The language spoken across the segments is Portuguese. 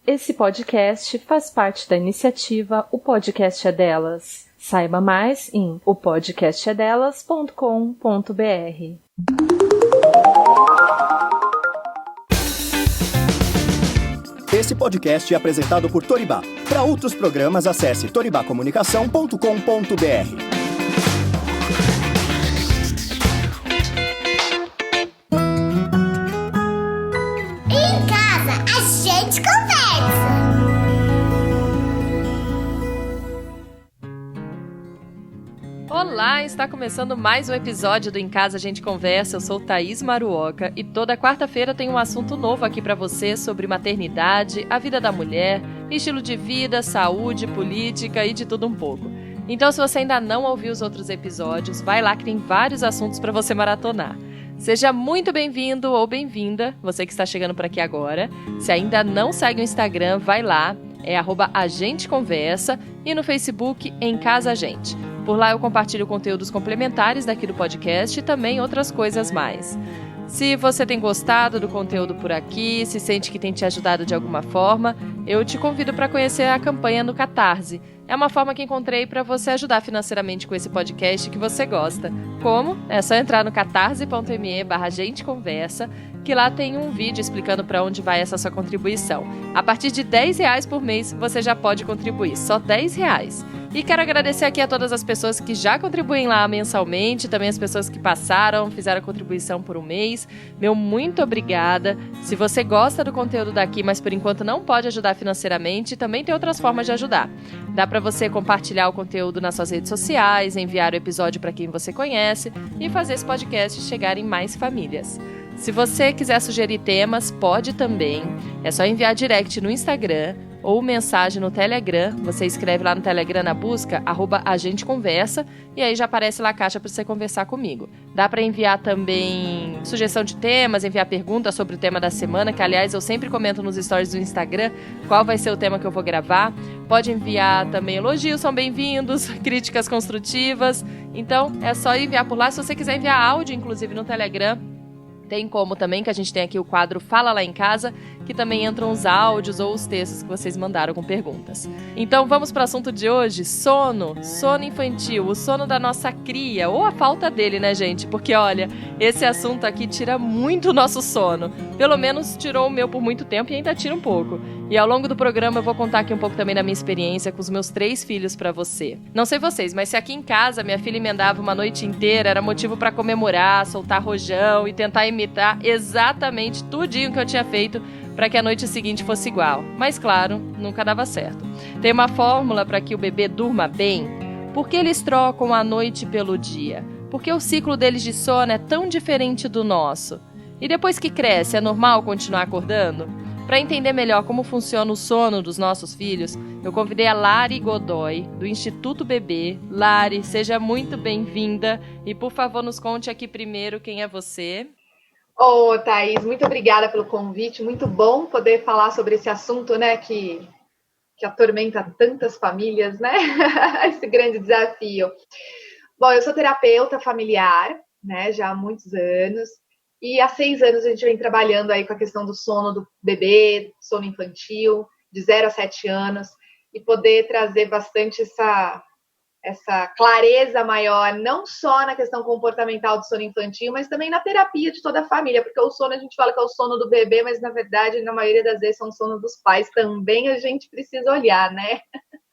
Esse podcast faz parte da iniciativa O Podcast é Delas. Saiba mais em opodcastedelas.com.br. Esse podcast é apresentado por Toribá. Para outros programas, acesse toribacomunicação.com.br. Olá, está começando mais um episódio do Em Casa a Gente Conversa. Eu sou Thaís Maruoka e toda quarta-feira tem um assunto novo aqui para você sobre maternidade, a vida da mulher, estilo de vida, saúde, política e de tudo um pouco. Então, se você ainda não ouviu os outros episódios, vai lá que tem vários assuntos para você maratonar. Seja muito bem-vindo ou bem-vinda, você que está chegando por aqui agora. Se ainda não segue o Instagram, vai lá, é @agenteconversa e no Facebook Em Casa a Gente. Por lá eu compartilho conteúdos complementares daqui do podcast e também outras coisas mais. Se você tem gostado do conteúdo por aqui, se sente que tem te ajudado de alguma forma, eu te convido para conhecer a campanha no Catarse. É uma forma que encontrei para você ajudar financeiramente com esse podcast que você gosta. Como? É só entrar no catarse.me/agenteconversa, que lá tem um vídeo explicando para onde vai essa sua contribuição. A partir de R$10 por mês, você já pode contribuir, só R$10. E quero agradecer aqui a todas as pessoas que já contribuem lá mensalmente, também as pessoas que passaram, fizeram a contribuição por um mês. Meu muito obrigada. Se você gosta do conteúdo daqui, mas por enquanto não pode ajudar financeiramente, também tem outras formas de ajudar. Dá para você compartilhar o conteúdo nas suas redes sociais, enviar o episódio para quem você conhece e fazer esse podcast chegar em mais famílias. Se você quiser sugerir temas, pode também. É só enviar direct no Instagram ou mensagem no Telegram. Você escreve lá no Telegram na busca @agenteconversa e aí já aparece lá a caixa para você conversar comigo. Dá para enviar também sugestão de temas, enviar perguntas sobre o tema da semana, que aliás eu sempre comento nos stories do Instagram qual vai ser o tema que eu vou gravar. Pode enviar também elogios, são bem-vindos, críticas construtivas. Então é só enviar por lá. Se você quiser enviar áudio, inclusive no Telegram, tem como também, que a gente tem aqui o quadro Fala Lá em Casa, que também entram os áudios ou os textos que vocês mandaram com perguntas. Então vamos para o assunto de hoje, sono infantil, o sono da nossa cria, ou a falta dele, né, gente? Porque olha, esse assunto aqui tira muito o nosso sono. Pelo menos tirou o meu por muito tempo e ainda tira um pouco. E ao longo do programa eu vou contar aqui um pouco também da minha experiência com os meus 3 filhos para você. Não sei vocês, mas se aqui em casa minha filha emendava uma noite inteira, era motivo para comemorar, soltar rojão e tentar imitar exatamente tudinho que eu tinha feito para que a noite seguinte fosse igual. Mas claro, nunca dava certo. Tem uma fórmula para que o bebê durma bem? Por que eles trocam a noite pelo dia? Por que o ciclo deles de sono é tão diferente do nosso? E depois que cresce, é normal continuar acordando? Para entender melhor como funciona o sono dos nossos filhos, eu convidei a Lari Godoy, do Instituto Bebê. Lari, seja muito bem-vinda e, por favor, nos conte aqui primeiro quem é você. Ô, Thaís, muito obrigada pelo convite. Muito bom poder falar sobre esse assunto, né, que atormenta tantas famílias, né? Esse grande desafio. Bom, eu sou terapeuta familiar, né, já há muitos anos. E há 6 anos a gente vem trabalhando aí com a questão do sono do bebê, sono infantil, de 0 a 7 anos, e poder trazer bastante essa clareza maior, não só na questão comportamental do sono infantil, mas também na terapia de toda a família, porque o sono, a gente fala que é o sono do bebê, mas na verdade, na maioria das vezes, são o sono dos pais também, a gente precisa olhar, né?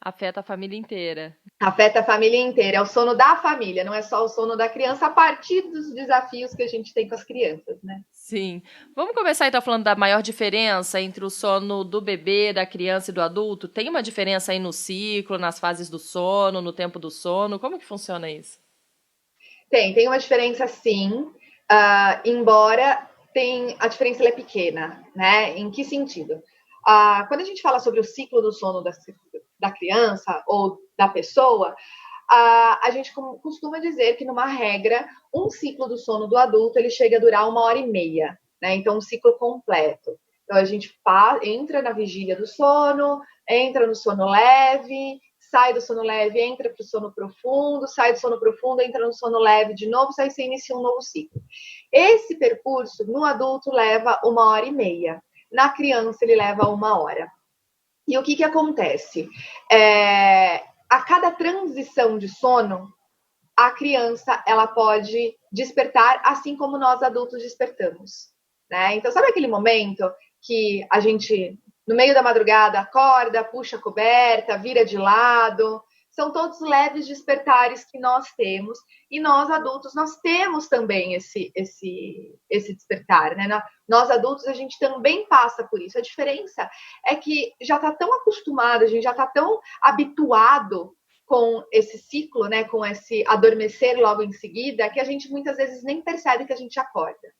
Afeta a família inteira. Afeta a família inteira, é o sono da família, não é só o sono da criança, a partir dos desafios que a gente tem com as crianças, né? Sim. Vamos começar então falando da maior diferença entre o sono do bebê, da criança e do adulto? Tem uma diferença aí no ciclo, nas fases do sono, no tempo do sono? Como que funciona isso? Tem uma diferença sim, embora a diferença é pequena, né? Em que sentido? Quando a gente fala sobre o ciclo do sono da criança ou da pessoa, a gente costuma dizer que, numa regra, um ciclo do sono do adulto ele chega a durar 1h30, né? Então, um ciclo completo. Então, a gente entra na vigília do sono, entra no sono leve, sai do sono leve, entra para o sono profundo, sai do sono profundo, entra no sono leve de novo, sai você inicia um novo ciclo. Esse percurso, no adulto, leva 1h30. Na criança, ele leva 1 hora. E o que acontece? A cada transição de sono, a criança ela pode despertar assim como nós adultos despertamos, né? Então, sabe aquele momento que a gente, no meio da madrugada, acorda, puxa a coberta, vira de lado? São todos leves despertares que nós temos, e nós adultos, nós temos também esse despertar, né? Nós adultos, a gente também passa por isso. A diferença é que já está tão acostumado, a gente já está tão habituado com esse ciclo, né, com esse adormecer logo em seguida, que a gente muitas vezes nem percebe que a gente acorda.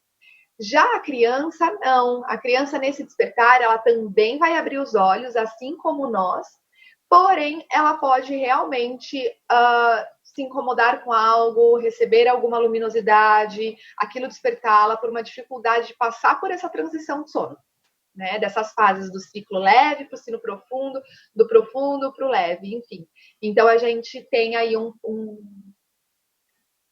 Já a criança, não. A criança, nesse despertar, ela também vai abrir os olhos, assim como nós, porém, ela pode realmente se incomodar com algo, receber alguma luminosidade, aquilo despertá-la por uma dificuldade de passar por essa transição de sono, né? Dessas fases do ciclo leve para o sino profundo, do profundo para o leve, enfim. Então, a gente tem aí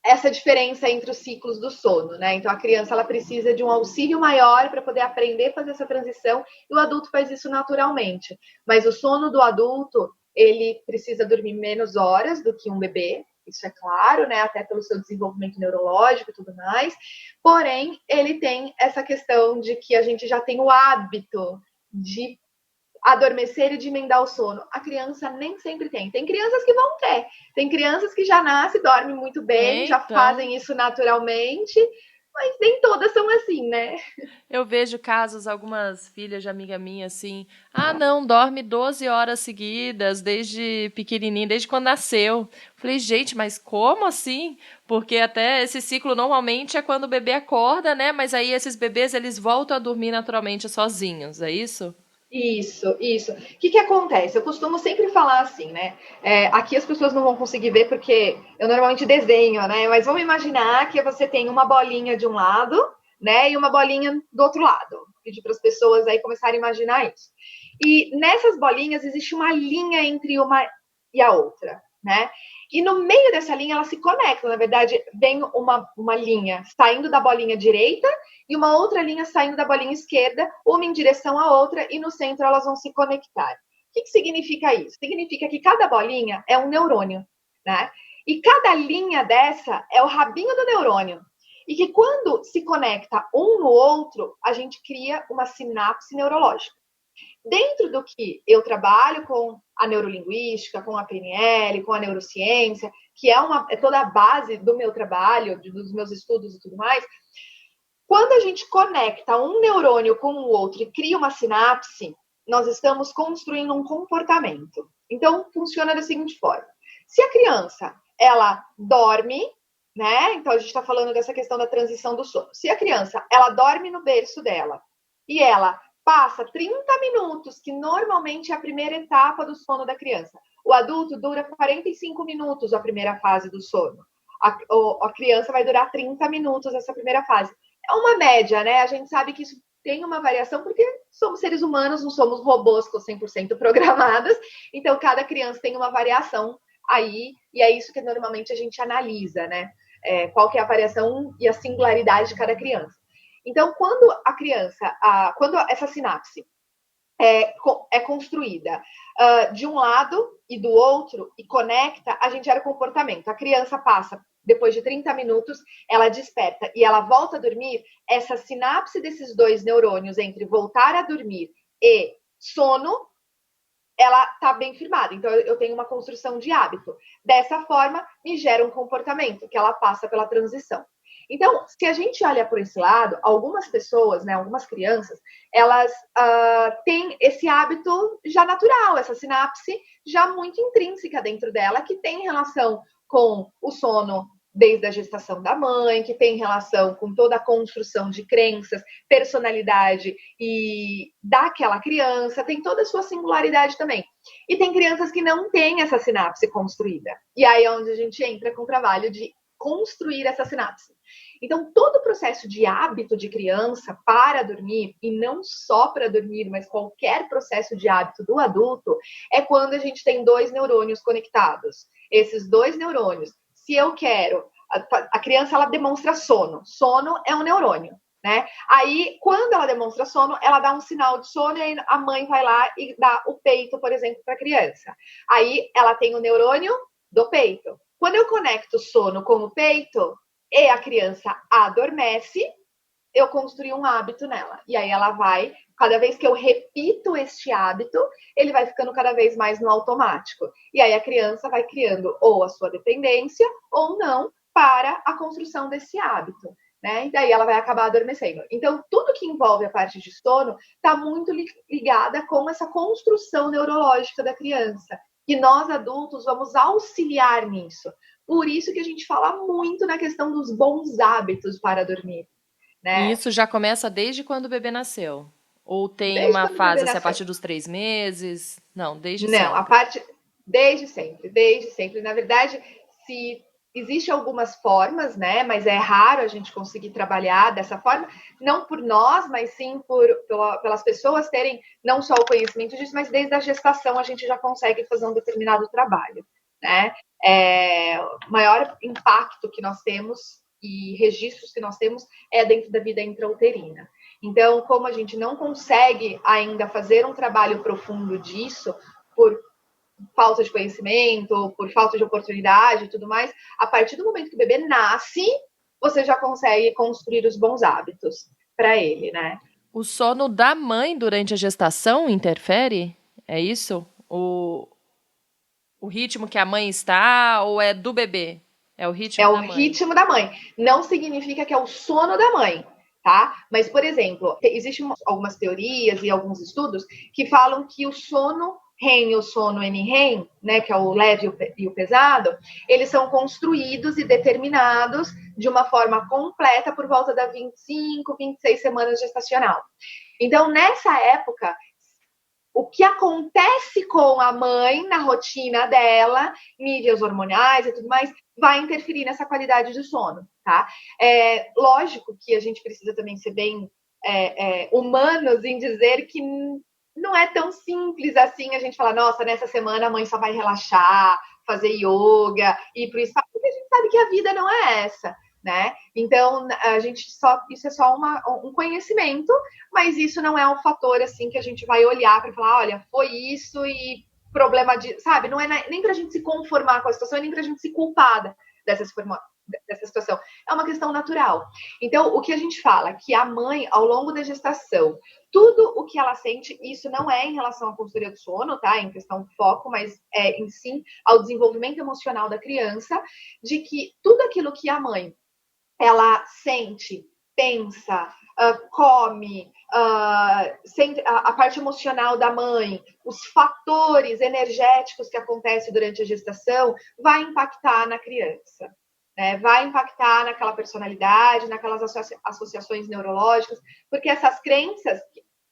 essa diferença entre os ciclos do sono, né? Então, a criança ela precisa de um auxílio maior para poder aprender a fazer essa transição, e o adulto faz isso naturalmente. Mas o sono do adulto, ele precisa dormir menos horas do que um bebê, isso é claro, né? Até pelo seu desenvolvimento neurológico e tudo mais. Porém, ele tem essa questão de que a gente já tem o hábito de adormecer e de emendar o sono. A criança nem sempre tem. Tem crianças que vão ter. Tem crianças que já nascem, dormem muito bem, já fazem isso naturalmente, mas nem todas são assim, né? Eu vejo casos, algumas filhas de amiga minha, assim, não, dorme 12 horas seguidas, desde pequenininha, desde quando nasceu. Falei, gente, mas como assim? Porque até esse ciclo normalmente é quando o bebê acorda, né? Mas aí esses bebês, eles voltam a dormir naturalmente sozinhos, é isso? Isso. O que acontece? Eu costumo sempre falar assim, né? Aqui as pessoas não vão conseguir ver porque eu normalmente desenho, né? Mas vamos imaginar que você tem uma bolinha de um lado, né? E uma bolinha do outro lado. Vou pedir para as pessoas aí começarem a imaginar isso. E nessas bolinhas existe uma linha entre uma e a outra, né? E no meio dessa linha elas se conectam. Na verdade, vem uma linha saindo da bolinha direita e uma outra linha saindo da bolinha esquerda, uma em direção à outra, e no centro elas vão se conectar. O que significa isso? Significa que cada bolinha é um neurônio, né? E cada linha dessa é o rabinho do neurônio. E que quando se conecta um no outro, a gente cria uma sinapse neurológica. Dentro do que eu trabalho com a neurolinguística, com a PNL, com a neurociência, que é toda a base do meu trabalho, dos meus estudos e tudo mais, quando a gente conecta um neurônio com o outro e cria uma sinapse, nós estamos construindo um comportamento. Então, funciona da seguinte forma. Se a criança, ela dorme, né? Então, a gente está falando dessa questão da transição do sono. Se a criança, ela dorme no berço dela e ela passa 30 minutos, que normalmente é a primeira etapa do sono da criança. O adulto dura 45 minutos a primeira fase do sono. A criança vai durar 30 minutos essa primeira fase. É uma média, né? A gente sabe que isso tem uma variação porque somos seres humanos, não somos robôs com 100% programados. Então, cada criança tem uma variação aí, e é isso que normalmente a gente analisa, né? Qual que é a variação e a singularidade de cada criança. Então, quando a criança, quando essa sinapse é construída de um lado e do outro e conecta, a gente gera comportamento. A criança passa, depois de 30 minutos, ela desperta e ela volta a dormir. Essa sinapse desses dois neurônios entre voltar a dormir e sono, ela está bem firmada. Então, eu tenho uma construção de hábito. Dessa forma, me gera um comportamento, que ela passa pela transição. Então, se a gente olha por esse lado, algumas pessoas, né, algumas crianças, elas têm esse hábito já natural, essa sinapse já muito intrínseca dentro dela, que tem relação com o sono desde a gestação da mãe, que tem relação com toda a construção de crenças, personalidade e daquela criança, tem toda a sua singularidade também. E tem crianças que não têm essa sinapse construída. E aí é onde a gente entra com o trabalho de construir essa sinapse. Então, todo o processo de hábito de criança para dormir, e não só para dormir, mas qualquer processo de hábito do adulto, é quando a gente tem dois neurônios conectados. Esses dois neurônios, se eu quero... A criança, ela demonstra sono. Sono é um neurônio. né? Aí, quando ela demonstra sono, ela dá um sinal de sono e aí a mãe vai lá e dá o peito, por exemplo, para a criança. Aí ela tem o neurônio do peito. Quando eu conecto o sono com o peito e a criança adormece, eu construí um hábito nela. E aí ela vai, cada vez que eu repito este hábito, ele vai ficando cada vez mais no automático. E aí a criança vai criando ou a sua dependência ou não para a construção desse hábito. Né? E daí ela vai acabar adormecendo. Então, tudo que envolve a parte de sono está muito ligada com essa construção neurológica da criança. E nós, adultos, vamos auxiliar nisso. Por isso que a gente fala muito na questão dos bons hábitos para dormir. Né? E isso já começa desde quando o bebê nasceu? Ou tem Desde uma quando o fase bebê assim, a nasceu. partir dos 3 meses? Não, desde Não, sempre. a parte desde sempre. Na verdade, se existe algumas formas, né? Mas é raro a gente conseguir trabalhar dessa forma, não por nós, mas sim pelas pessoas terem não só o conhecimento disso, mas desde a gestação a gente já consegue fazer um determinado trabalho, né? O maior impacto que nós temos e registros que nós temos é dentro da vida intrauterina. Então, como a gente não consegue ainda fazer um trabalho profundo disso, por falta de conhecimento, por falta de oportunidade e tudo mais, a partir do momento que o bebê nasce, você já consegue construir os bons hábitos para ele, né? O sono da mãe durante a gestação interfere? É isso? O ritmo que a mãe está ou é do bebê? É o ritmo da mãe? É o ritmo da mãe. Não significa que é o sono da mãe, tá? Mas, por exemplo, existem algumas teorias e alguns estudos que falam que o sono REM e o sono NREM, né, que é o leve e o pesado, eles são construídos e determinados de uma forma completa por volta da 25, 26 semanas gestacional. Então, nessa época, o que acontece com a mãe na rotina dela, níveis hormonais e tudo mais, vai interferir nessa qualidade de sono, tá? Lógico que a gente precisa também ser bem humanos em dizer que não é tão simples assim a gente falar, nossa, nessa semana a mãe só vai relaxar, fazer yoga, ir pro spa, porque a gente sabe que a vida não é essa, né? Então, isso é só um conhecimento, mas isso não é um fator assim que a gente vai olhar para falar, olha, foi isso e problema de, sabe? Não é nem para a gente se conformar com a situação, nem para a gente se culpar dessa situação. É uma questão natural. Então, o que a gente fala, que a mãe, ao longo da gestação, tudo o que ela sente, isso não é em relação à consultoria do sono, tá? Em questão de foco, mas em si ao desenvolvimento emocional da criança, de que tudo aquilo que a mãe ela sente, pensa, come, sente a parte emocional da mãe, os fatores energéticos que acontecem durante a gestação, vai impactar na criança. Né? Vai impactar naquela personalidade, naquelas associações neurológicas, porque essas crenças,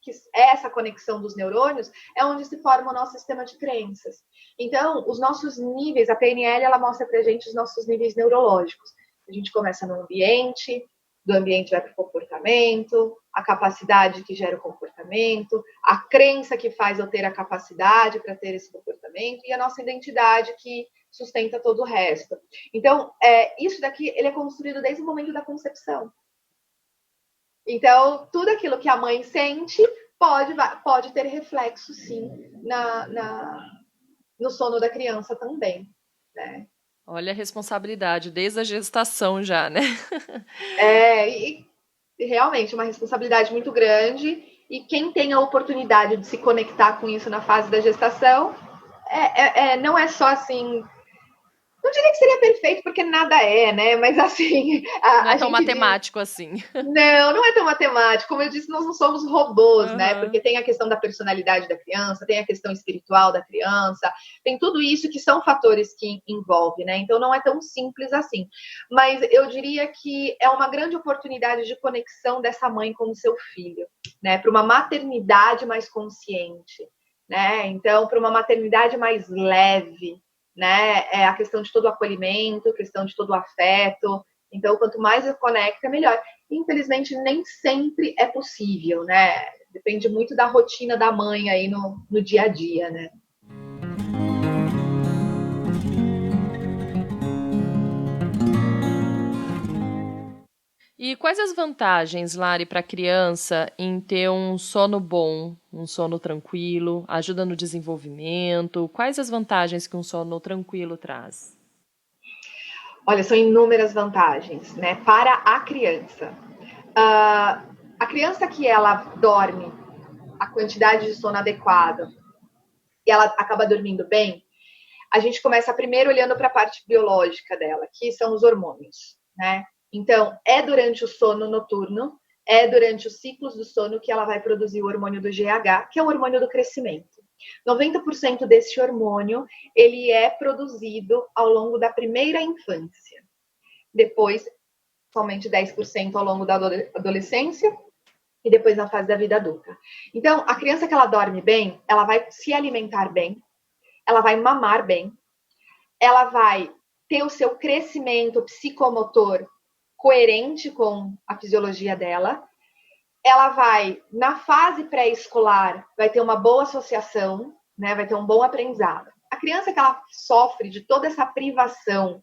que essa conexão dos neurônios, é onde se forma o nosso sistema de crenças. Então, os nossos níveis, a PNL, ela mostra pra gente os nossos níveis neurológicos. A gente começa no ambiente, do ambiente vai para o comportamento, a capacidade que gera o comportamento, a crença que faz eu ter a capacidade para ter esse comportamento e a nossa identidade que sustenta todo o resto. Então, isso daqui ele é construído desde o momento da concepção. Então, tudo aquilo que a mãe sente pode ter reflexo, sim, no sono da criança também, né? Olha a responsabilidade, desde a gestação já, né? E realmente uma responsabilidade muito grande. E quem tem a oportunidade de se conectar com isso na fase da gestação, não é só assim. Não diria que seria perfeito, porque nada é, né? Mas assim. Não é tão matemático assim. Não é tão matemático. Como eu disse, nós não somos robôs, né? Porque tem a questão da personalidade da criança, tem a questão espiritual da criança, tem tudo isso que são fatores que envolvem, né? Então não é tão simples assim. Mas eu diria que é uma grande oportunidade de conexão dessa mãe com o seu filho, né? Para uma maternidade mais consciente, né? Então, para uma maternidade mais leve. Né? A questão de todo o acolhimento, a questão de todo o afeto. Então, quanto mais eu conecto, é melhor. Infelizmente, nem sempre é possível, né? Depende muito da rotina da mãe aí no dia a dia, né? E quais as vantagens, Lari, para a criança em ter um sono bom, um sono tranquilo, ajuda no desenvolvimento? Quais as vantagens que um sono tranquilo traz? Olha, são inúmeras vantagens, né, para a criança. A criança que ela dorme a quantidade de sono adequada e ela acaba dormindo bem, a gente começa primeiro olhando para a parte biológica dela, que são os hormônios, né? Então, é durante o sono noturno, é durante os ciclos do sono que ela vai produzir o hormônio do GH, que é o hormônio do crescimento. 90% desse hormônio, ele é produzido ao longo da primeira infância. Depois, somente 10% ao longo da adolescência e depois na fase da vida adulta. Então, a criança que ela dorme bem, ela vai se alimentar bem, ela vai mamar bem, ela vai ter o seu crescimento psicomotor coerente com a fisiologia dela, ela vai, na fase pré-escolar, vai ter uma boa associação, né, vai ter um bom aprendizado. A criança que ela sofre de toda essa privação,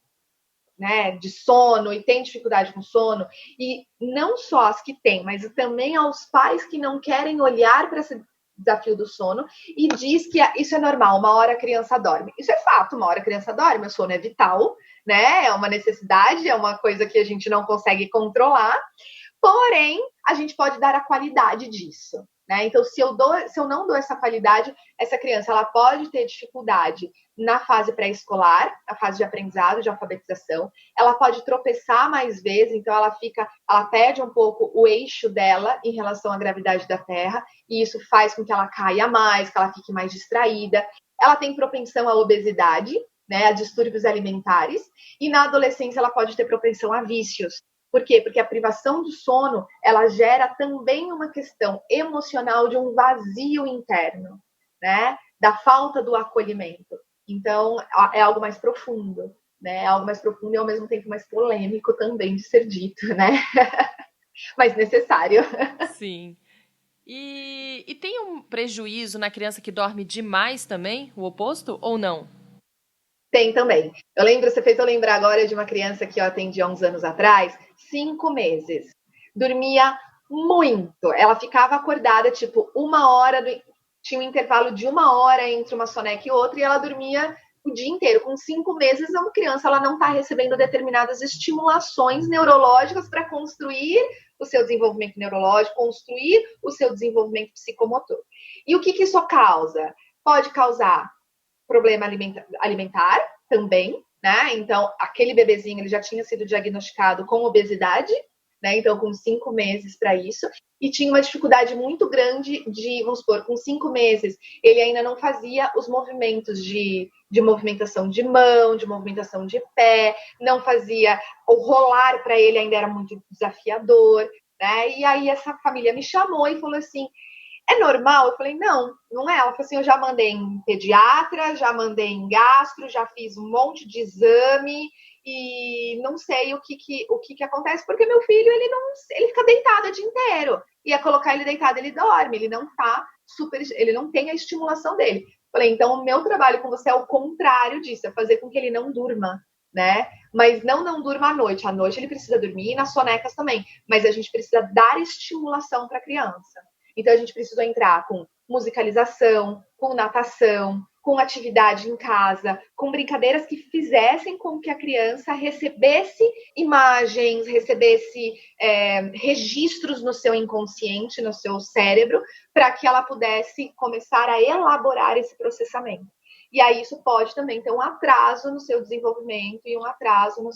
né, de sono e tem dificuldade com sono, e não só as que têm, mas também aos pais que não querem olhar para esse desafio do sono e diz que isso é normal, uma hora a criança dorme. Isso é fato, uma hora a criança dorme, o sono é vital, né? É uma necessidade, é uma coisa que a gente não consegue controlar, porém, a gente pode dar a qualidade disso. Né? Então, se eu não dou essa qualidade, essa criança ela pode ter dificuldade na fase pré-escolar, na fase de aprendizado, de alfabetização, ela pode tropeçar mais vezes, então ela perde um pouco o eixo dela em relação à gravidade da Terra, e isso faz com que ela caia mais, que ela fique mais distraída. Ela tem propensão à obesidade, né, a distúrbios alimentares, e na adolescência ela pode ter propensão a vícios. Por quê? Porque a privação do sono, ela gera também uma questão emocional de um vazio interno, né? Da falta do acolhimento. Então, é algo mais profundo, né? É algo mais profundo e, ao mesmo tempo, mais polêmico também de ser dito, né? Mas necessário. Sim. E tem um prejuízo na criança que dorme demais também, o oposto, ou não? Tem também. Você fez eu lembrar agora de uma criança que eu atendi há uns anos atrás, 5 meses. Dormia muito. Ela ficava acordada, tipo, 1 hora, tinha um intervalo de 1 hora entre uma soneca e outra, e ela dormia o dia inteiro. Com 5 meses, uma criança ela não está recebendo determinadas estimulações neurológicas para construir o seu desenvolvimento neurológico, construir o seu desenvolvimento psicomotor. E o que isso causa? Pode causar problema alimentar também, né? Então, aquele bebezinho ele já tinha sido diagnosticado com obesidade, né? Então, com 5 meses para isso, e tinha uma dificuldade muito grande de, vamos supor, com 5 meses, ele ainda não fazia os movimentos de movimentação de mão, de movimentação de pé, não fazia, o rolar para ele ainda era muito desafiador, né? E aí essa família me chamou e falou assim, é normal? Eu falei, não, não é. Ela falou assim, eu já mandei em pediatra, já mandei em gastro, já fiz um monte de exame e não sei o que acontece, porque meu filho, ele fica deitado o dia inteiro. Ia colocar ele deitado, ele dorme, ele não tem a estimulação dele. Falei, então o meu trabalho com você é o contrário disso, é fazer com que ele não durma, né? Mas não durma à noite. À noite ele precisa dormir e nas sonecas também. Mas a gente precisa dar estimulação para a criança. Então, a gente precisou entrar com musicalização, com natação, com atividade em casa, com brincadeiras que fizessem com que a criança recebesse imagens, recebesse registros no seu inconsciente, no seu cérebro, para que ela pudesse começar a elaborar esse processamento. E aí isso pode também ter um atraso no seu desenvolvimento e um atraso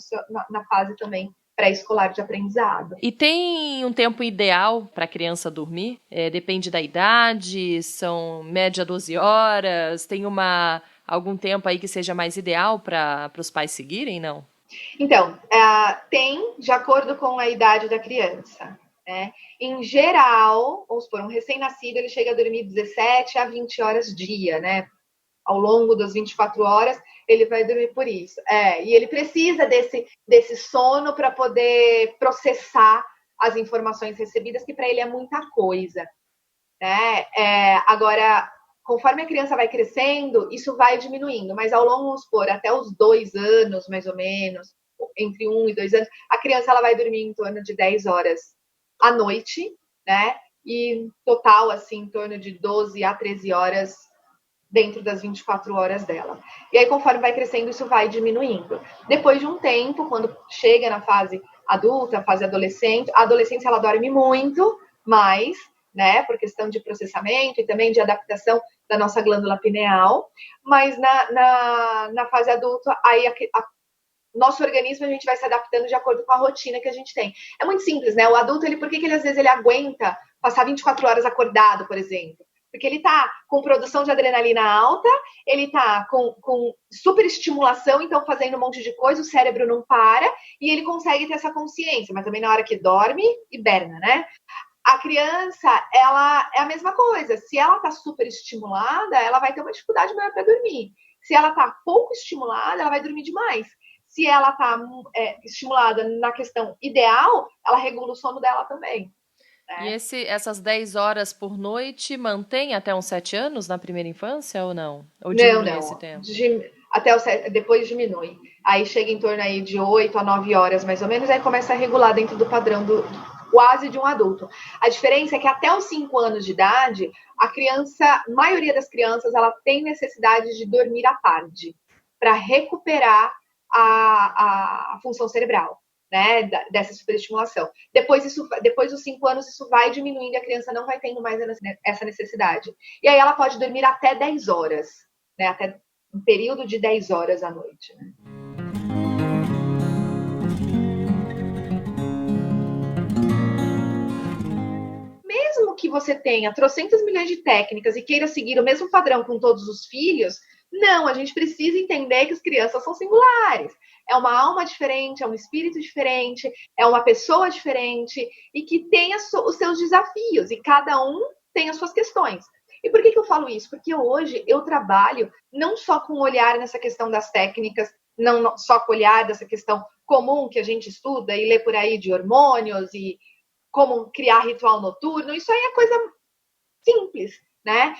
na fase também pré-escolar de aprendizado. E tem um tempo ideal para a criança dormir? Depende da idade, são média 12 horas, tem algum tempo aí que seja mais ideal para os pais seguirem, não? Então, tem de acordo com a idade da criança. Né? Em geral, vamos supor, um recém-nascido ele chega a dormir 17 a 20 horas dia, né? Ao longo das 24 horas, ele vai dormir por isso. E ele precisa desse sono para poder processar as informações recebidas, que para ele é muita coisa. Né? Agora, conforme a criança vai crescendo, isso vai diminuindo, mas ao longo, vamos supor, até os 2 anos, mais ou menos, entre 1 e 2 anos, a criança ela vai dormir em torno de 10 horas à noite, né? E total, assim, em torno de 12 a 13 horas dentro das 24 horas dela. E aí, conforme vai crescendo, isso vai diminuindo. Depois de um tempo, quando chega na fase adulta, fase adolescente, a adolescência ela dorme muito mais, né, por questão de processamento e também de adaptação da nossa glândula pineal, mas na fase adulta, aí nosso organismo a gente vai se adaptando de acordo com a rotina que a gente tem. É muito simples, né? O adulto, por que ele às vezes ele aguenta passar 24 horas acordado, por exemplo? Porque ele tá com produção de adrenalina alta, ele tá com super estimulação, então fazendo um monte de coisa, o cérebro não para, e ele consegue ter essa consciência, mas também na hora que dorme, hiberna, né? A criança, ela é a mesma coisa. Se ela tá super estimulada, ela vai ter uma dificuldade maior para dormir. Se ela tá pouco estimulada, ela vai dormir demais. Se ela tá estimulada na questão ideal, ela regula o sono dela também. E essas 10 horas por noite mantém até uns 7 anos na primeira infância ou não? Ou diminui esse tempo? Depois diminui. Aí chega em torno aí de 8 a 9 horas, mais ou menos, aí começa a regular dentro do padrão quase de um adulto. A diferença é que até os 5 anos de idade, a maioria das crianças, ela tem necessidade de dormir à tarde para recuperar a função cerebral, né, dessa superestimulação. Depois dos 5 anos, isso vai diminuindo e a criança não vai tendo mais essa necessidade. E aí ela pode dormir até 10 horas, né, até um período de 10 horas à noite, né? Mesmo que você tenha trocentas milhões de técnicas e queira seguir o mesmo padrão com todos os filhos, não, a gente precisa entender que as crianças são singulares. É uma alma diferente, é um espírito diferente, é uma pessoa diferente e que tem os seus desafios e cada um tem as suas questões. E por que eu falo isso? Porque hoje eu trabalho não só com olhar nessa questão das técnicas, não só com olhar dessa questão comum que a gente estuda e lê por aí de hormônios e como criar ritual noturno, isso aí é coisa simples, né?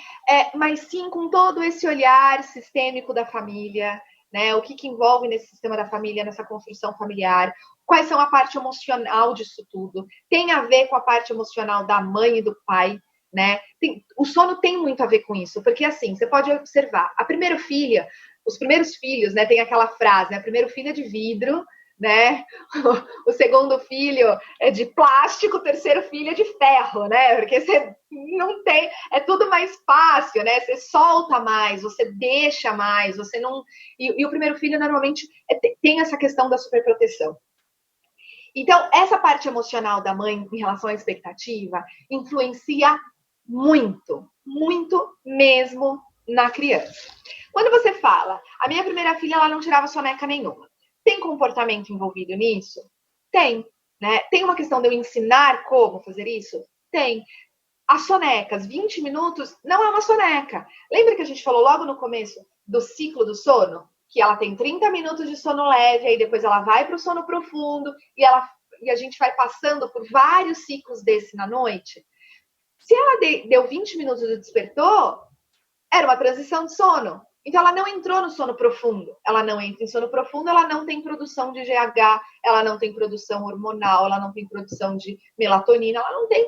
Mas sim com todo esse olhar sistêmico da família, né? O que envolve nesse sistema da família, nessa construção familiar, quais são a parte emocional disso tudo, tem a ver com a parte emocional da mãe e do pai, né? O sono tem muito a ver com isso, porque assim, você pode observar, os primeiros filhos, né? Tem aquela frase, né? O primeiro filho é de vidro, né? O segundo filho é de plástico, o terceiro filho é de ferro, né? Porque você não tem, é tudo mais fácil, né? Você solta mais, você deixa mais, você não. E o primeiro filho normalmente tem essa questão da superproteção. Então, essa parte emocional da mãe em relação à expectativa influencia muito, muito mesmo na criança. Quando você fala, a minha primeira filha ela não tirava soneca nenhuma. Tem comportamento envolvido nisso? Tem, né? Tem uma questão de eu ensinar como fazer isso? Tem. As sonecas, 20 minutos, não é uma soneca. Lembra que a gente falou logo no começo do ciclo do sono? Que ela tem 30 minutos de sono leve, aí depois ela vai para o sono profundo e a gente vai passando por vários ciclos desse na noite. Se ela deu 20 minutos e despertou, era uma transição de sono. Então, ela não entrou no sono profundo. Ela não entra em sono profundo, ela não tem produção de GH, ela não tem produção hormonal, ela não tem produção de melatonina, ela não tem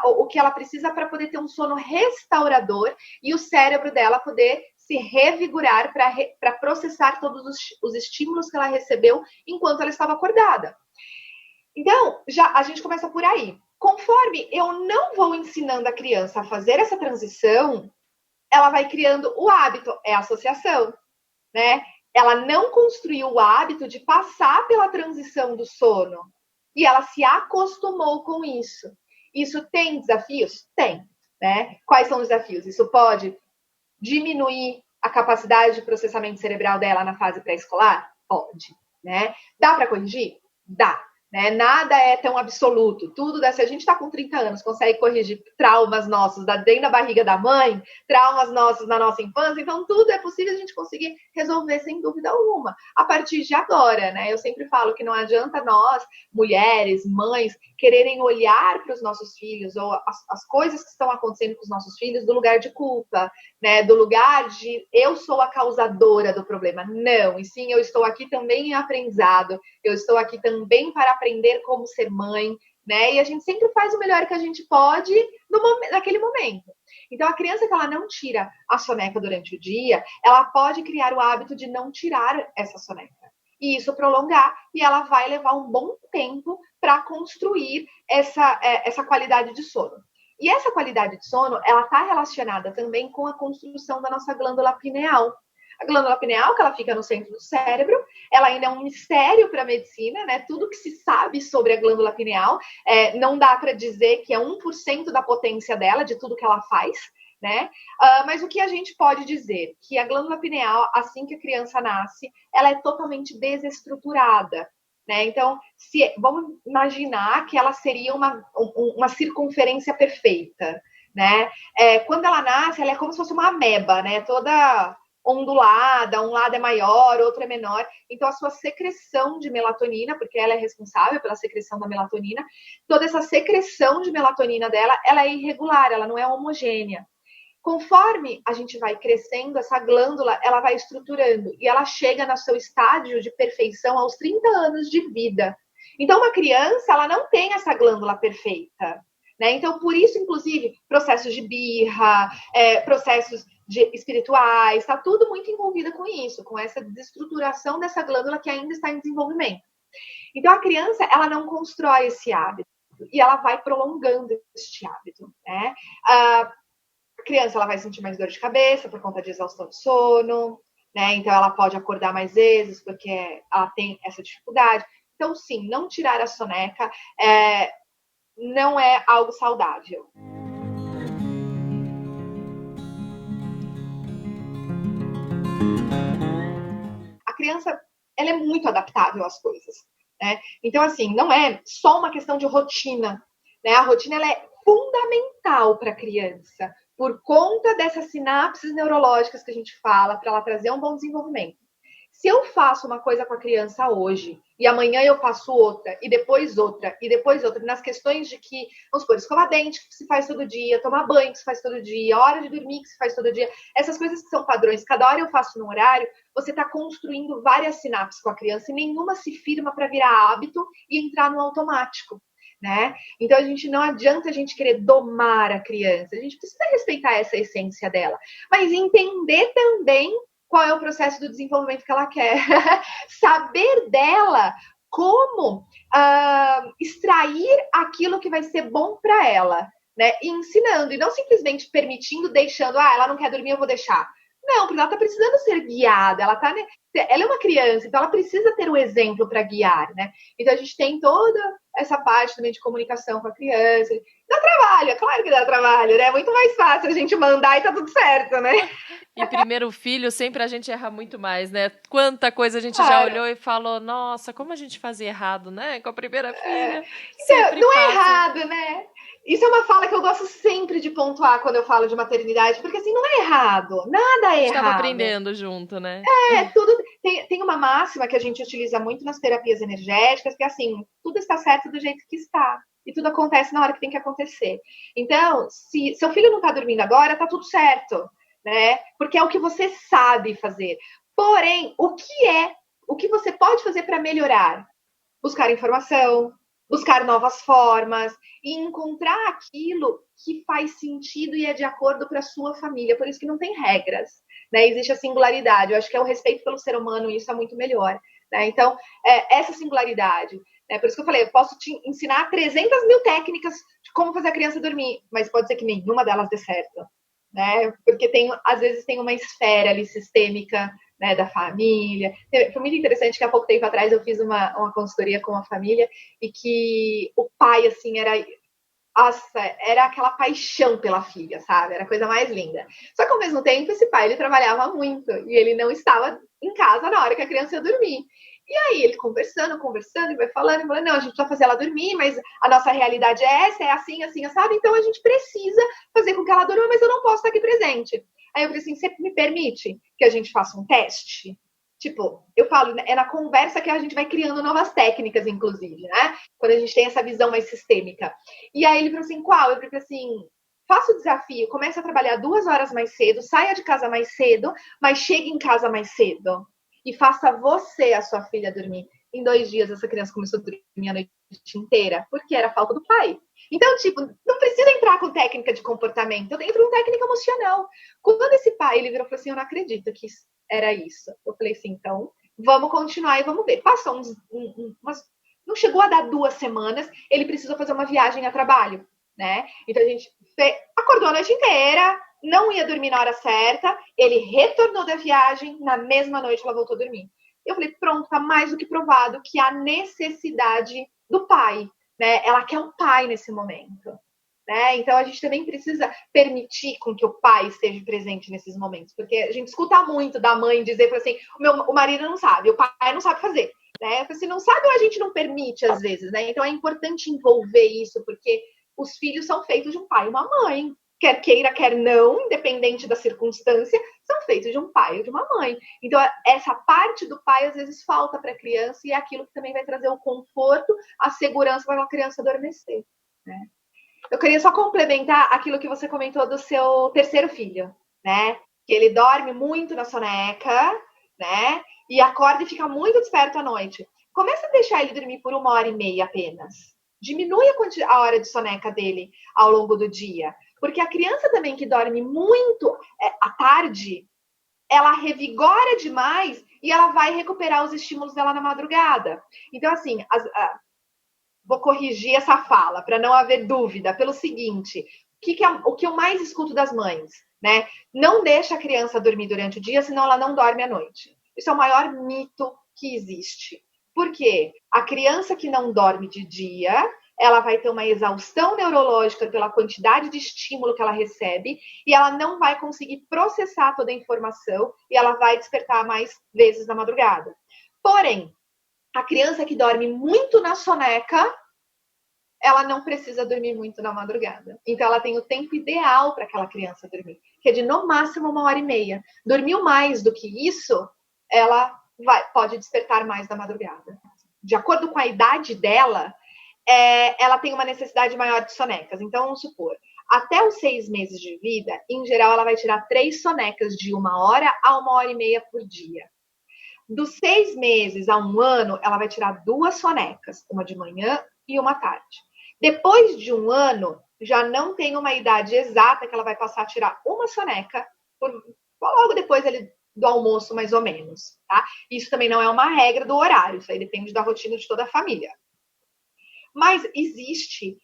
o que ela precisa para poder ter um sono restaurador e o cérebro dela poder se revigorar para processar todos os estímulos que ela recebeu enquanto ela estava acordada. Então, a gente começa por aí. Conforme eu não vou ensinando a criança a fazer essa transição, ela vai criando o hábito, é a associação, né? Ela não construiu o hábito de passar pela transição do sono e ela se acostumou com isso. Isso tem desafios? Tem, né? Quais são os desafios? Isso pode diminuir a capacidade de processamento cerebral dela na fase pré-escolar? Pode, né? Dá para corrigir? Dá. Né? Nada é tão absoluto. Tudo se a gente está com 30 anos, consegue corrigir traumas nossos dentro da barriga da mãe, traumas nossos na nossa infância, então tudo é possível a gente conseguir resolver sem dúvida alguma, a partir de agora, né? Eu sempre falo que não adianta nós, mulheres, mães, quererem olhar para os nossos filhos ou as coisas que estão acontecendo com os nossos filhos do lugar de culpa, né, do lugar de eu sou a causadora do problema. Não, e sim, eu estou aqui também em aprendizado, eu estou aqui também para aprender como ser mãe, né? E a gente sempre faz o melhor que a gente pode naquele momento. Então, a criança que ela não tira a soneca durante o dia, ela pode criar o hábito de não tirar essa soneca. E isso prolongar, e ela vai levar um bom tempo para construir essa qualidade de sono. E essa qualidade de sono, ela está relacionada também com a construção da nossa glândula pineal. A glândula pineal, que ela fica no centro do cérebro, ela ainda é um mistério para a medicina, né? Tudo que se sabe sobre a glândula pineal, não dá para dizer que é 1% da potência dela, de tudo que ela faz, né? Mas o que a gente pode dizer? Que a glândula pineal, assim que a criança nasce, ela é totalmente desestruturada. Né? Então, vamos imaginar que ela seria uma circunferência perfeita. Né? Quando ela nasce, ela é como se fosse uma ameba, né? Toda ondulada, um lado é maior, outro é menor. Então, a sua secreção de melatonina, porque ela é responsável pela secreção da melatonina, toda essa secreção de melatonina dela, ela é irregular, ela não é homogênea. Conforme a gente vai crescendo, essa glândula, ela vai estruturando e ela chega no seu estágio de perfeição aos 30 anos de vida. Então, uma criança, ela não tem essa glândula perfeita, né? Então, por isso, inclusive, processos de birra, processos espirituais, está tudo muito envolvido com isso, com essa desestruturação dessa glândula que ainda está em desenvolvimento. Então, a criança, ela não constrói esse hábito e ela vai prolongando este hábito, né? A criança, ela vai sentir mais dor de cabeça por conta de exaustão de sono, né? Então, ela pode acordar mais vezes porque ela tem essa dificuldade. Então, sim, não tirar a soneca não é algo saudável. A criança, ela é muito adaptável às coisas, né? Então, assim, não é só uma questão de rotina, né? A rotina, ela é fundamental para a criança, por conta dessas sinapses neurológicas que a gente fala, para ela trazer um bom desenvolvimento. Se eu faço uma coisa com a criança hoje, e amanhã eu faço outra, e depois outra, e depois outra, nas questões de que, vamos supor, escovar dente que se faz todo dia, tomar banho que se faz todo dia, hora de dormir que se faz todo dia, essas coisas que são padrões, cada hora eu faço num horário, você está construindo várias sinapses com a criança, e nenhuma se firma para virar hábito e entrar no automático. Né? Então, não adianta a gente querer domar a criança, a gente precisa respeitar essa essência dela, mas entender também qual é o processo do desenvolvimento que ela quer, saber dela como extrair aquilo que vai ser bom para ela, né? E ensinando, e não simplesmente permitindo, deixando, ela não quer dormir, eu vou deixar. Não, porque ela está precisando ser guiada, ela é uma criança, então ela precisa ter um exemplo para guiar, né? Então a gente tem toda essa parte também de comunicação com a criança. Dá trabalho, é claro que dá trabalho, né? É muito mais fácil a gente mandar e tá tudo certo, né? E primeiro filho, sempre a gente erra muito mais, né? Quanta coisa a gente já olhou e falou, nossa, como a gente fazia errado, né? Com a primeira filha. Então, não é errado, né? Isso é uma fala que eu gosto sempre de pontuar quando eu falo de maternidade, porque assim, não é errado, nada é errado. A gente estava aprendendo junto, né? Tudo tem uma máxima que a gente utiliza muito nas terapias energéticas, que é assim, tudo está certo do jeito que está. E tudo acontece na hora que tem que acontecer. Então, se seu filho não está dormindo agora, tá tudo certo, né? Porque é o que você sabe fazer. Porém, o que você pode fazer para melhorar? Buscar informação, buscar novas formas e encontrar aquilo que faz sentido e é de acordo para a sua família. Por isso que não tem regras, né? Existe a singularidade. Eu acho que é o respeito pelo ser humano e isso é muito melhor, né? Então, essa singularidade. Né? Por isso que eu falei, eu posso te ensinar 300 mil técnicas de como fazer a criança dormir, mas pode ser que nenhuma delas dê certo, né? Porque às vezes tem uma esfera ali sistêmica, né, da família. Foi muito interessante que há pouco tempo atrás eu fiz uma consultoria com uma família e que o pai, assim, era aquela paixão pela filha, sabe? Era a coisa mais linda. Só que ao mesmo tempo esse pai, ele trabalhava muito e ele não estava em casa na hora que a criança ia dormir. E aí ele conversando, e vai falando, não, a gente precisa fazer ela dormir, mas a nossa realidade é essa, é assim, sabe? Então a gente precisa fazer com que ela durma, mas eu não posso estar aqui presente. Aí eu falei assim, você me permite que a gente faça um teste? Tipo, eu falo, é na conversa que a gente vai criando novas técnicas, inclusive, né? Quando a gente tem essa visão mais sistêmica. E aí ele falou assim, qual? Eu falei assim, faça o desafio, comece a trabalhar 2 horas mais cedo, saia de casa mais cedo, mas chegue em casa mais cedo. E faça você, a sua filha, dormir. Em 2 dias, essa criança começou a dormir a noite inteira, porque era falta do pai. Então, tipo, não precisa entrar com técnica de comportamento, eu entro com técnica emocional. Quando esse pai, ele virou e falou assim, eu não acredito que era isso. Eu falei assim, então, vamos continuar e vamos ver. Passou não chegou a dar 2 semanas, ele precisou fazer uma viagem a trabalho, né? Então, a gente acordou a noite inteira, não ia dormir na hora certa, ele retornou da viagem, na mesma noite ela voltou a dormir. Eu falei, pronto, tá mais do que provado que a necessidade do pai, né? Ela quer um pai nesse momento, né? Então a gente também precisa permitir com que o pai esteja presente nesses momentos, porque a gente escuta muito da mãe dizer assim, o marido não sabe, o pai não sabe fazer, né? Se não sabe, a gente não permite às vezes, né? Então é importante envolver isso, porque os filhos são feitos de um pai e uma mãe. Quer queira, quer não, independente da circunstância, são feitos de um pai ou de uma mãe. Então, essa parte do pai, às vezes, falta para a criança e é aquilo que também vai trazer o conforto, a segurança para a criança adormecer, né? Eu queria só complementar aquilo que você comentou do seu terceiro filho, né? Que ele dorme muito na soneca, né? E acorda e fica muito desperto à noite. Começa a deixar ele dormir por 1h30 apenas. Diminui a hora de soneca dele ao longo do dia. Porque a criança também que dorme muito à tarde, ela revigora demais e ela vai recuperar os estímulos dela na madrugada. Então, assim, vou corrigir essa fala para não haver dúvida pelo seguinte, o que eu mais escuto das mães, né? Não deixa a criança dormir durante o dia, senão ela não dorme à noite. Isso é o maior mito que existe. Por quê? A criança que não dorme de dia, ela vai ter uma exaustão neurológica pela quantidade de estímulo que ela recebe e ela não vai conseguir processar toda a informação e ela vai despertar mais vezes na madrugada. Porém, a criança que dorme muito na soneca, ela não precisa dormir muito na madrugada. Então, ela tem o tempo ideal para aquela criança dormir, que é de no máximo 1h30. Dormiu mais do que isso, ela pode despertar mais na madrugada. De acordo com a idade dela, ela tem uma necessidade maior de sonecas. Então, vamos supor, até os 6 meses de vida, em geral, ela vai tirar 3 sonecas de 1 hora a 1h30 por dia. Dos 6 meses a 1 ano, ela vai tirar 2 sonecas, uma de manhã e uma à tarde. Depois de 1 ano, já não tem uma idade exata que ela vai passar a tirar uma soneca logo depois do almoço, mais ou menos, tá? Isso também não é uma regra do horário, isso aí depende da rotina de toda a família. Mas existe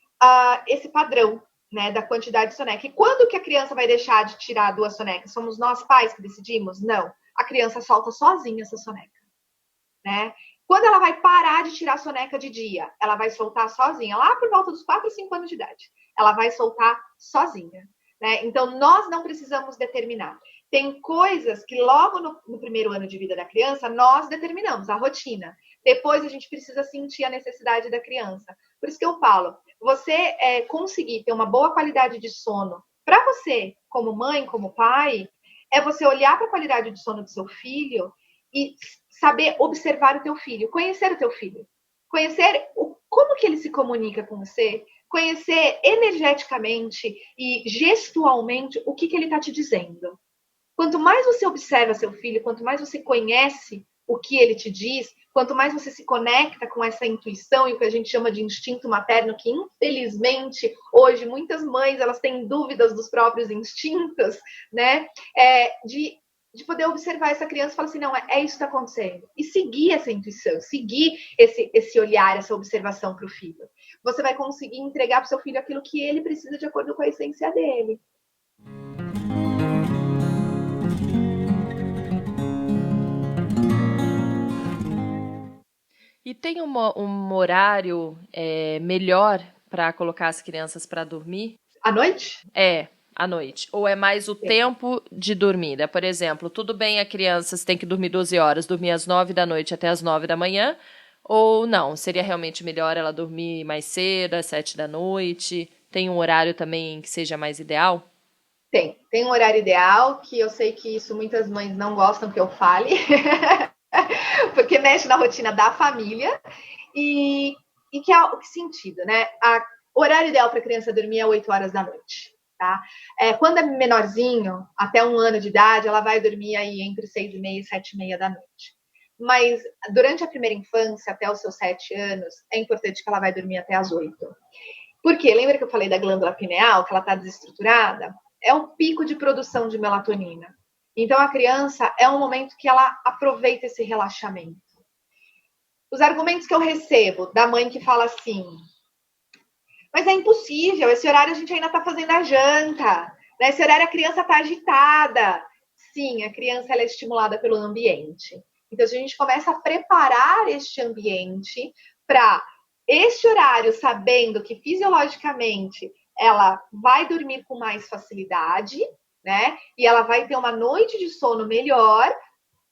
esse padrão, né, da quantidade de soneca. E quando que a criança vai deixar de tirar 2 sonecas? Somos nós pais que decidimos? Não. A criança solta sozinha essa soneca, né? Quando ela vai parar de tirar a soneca de dia, ela vai soltar sozinha, lá por volta dos 4 ou 5 anos de idade. Ela vai soltar sozinha, né? Então, nós não precisamos determinar. Tem coisas que logo no primeiro ano de vida da criança, nós determinamos a rotina. Depois, a gente precisa sentir a necessidade da criança. Por isso que eu falo, você conseguir ter uma boa qualidade de sono, para você, como mãe, como pai, é você olhar para a qualidade de sono do seu filho e saber observar o teu filho, conhecer o teu filho. Conhecer como que ele se comunica com você, conhecer energeticamente e gestualmente o que ele está te dizendo. Quanto mais você observa seu filho, quanto mais você conhece o que ele te diz, quanto mais você se conecta com essa intuição e o que a gente chama de instinto materno, que infelizmente hoje muitas mães elas têm dúvidas dos próprios instintos, né? De poder observar essa criança e falar assim, não, é isso que está acontecendo. E seguir essa intuição, seguir esse olhar, essa observação para o filho. Você vai conseguir entregar para o seu filho aquilo que ele precisa de acordo com a essência dele. E tem um horário melhor para colocar as crianças para dormir? À noite? À noite. Ou é mais o tempo de dormida? Por exemplo, tudo bem a criança tem que dormir 12 horas, dormir às 9 da noite até às 9 da manhã? Ou não? Seria realmente melhor ela dormir mais cedo, às 7 da noite? Tem um horário também que seja mais ideal? Tem um horário ideal, que eu sei que isso muitas mães não gostam que eu fale, porque mexe na rotina da família. E que sentido, né? O horário ideal para a criança dormir é 8 horas da noite. tá? Quando é menorzinho, até 1 ano de idade, ela vai dormir aí entre 6h30 e 7h30 da noite. Mas durante a primeira infância, até os seus 7 anos, é importante que ela vai dormir até as 8. Por quê? Lembra que eu falei da glândula pineal, que ela está desestruturada? É o pico de produção de melatonina. Então, a criança é um momento que ela aproveita esse relaxamento. Os argumentos que eu recebo da mãe que fala assim, mas é impossível, esse horário a gente ainda está fazendo a janta, nesse horário a criança está agitada. Sim, a criança ela é estimulada pelo ambiente. Então, se a gente começa a preparar este ambiente para este horário, sabendo que fisiologicamente ela vai dormir com mais facilidade, né? E ela vai ter uma noite de sono melhor,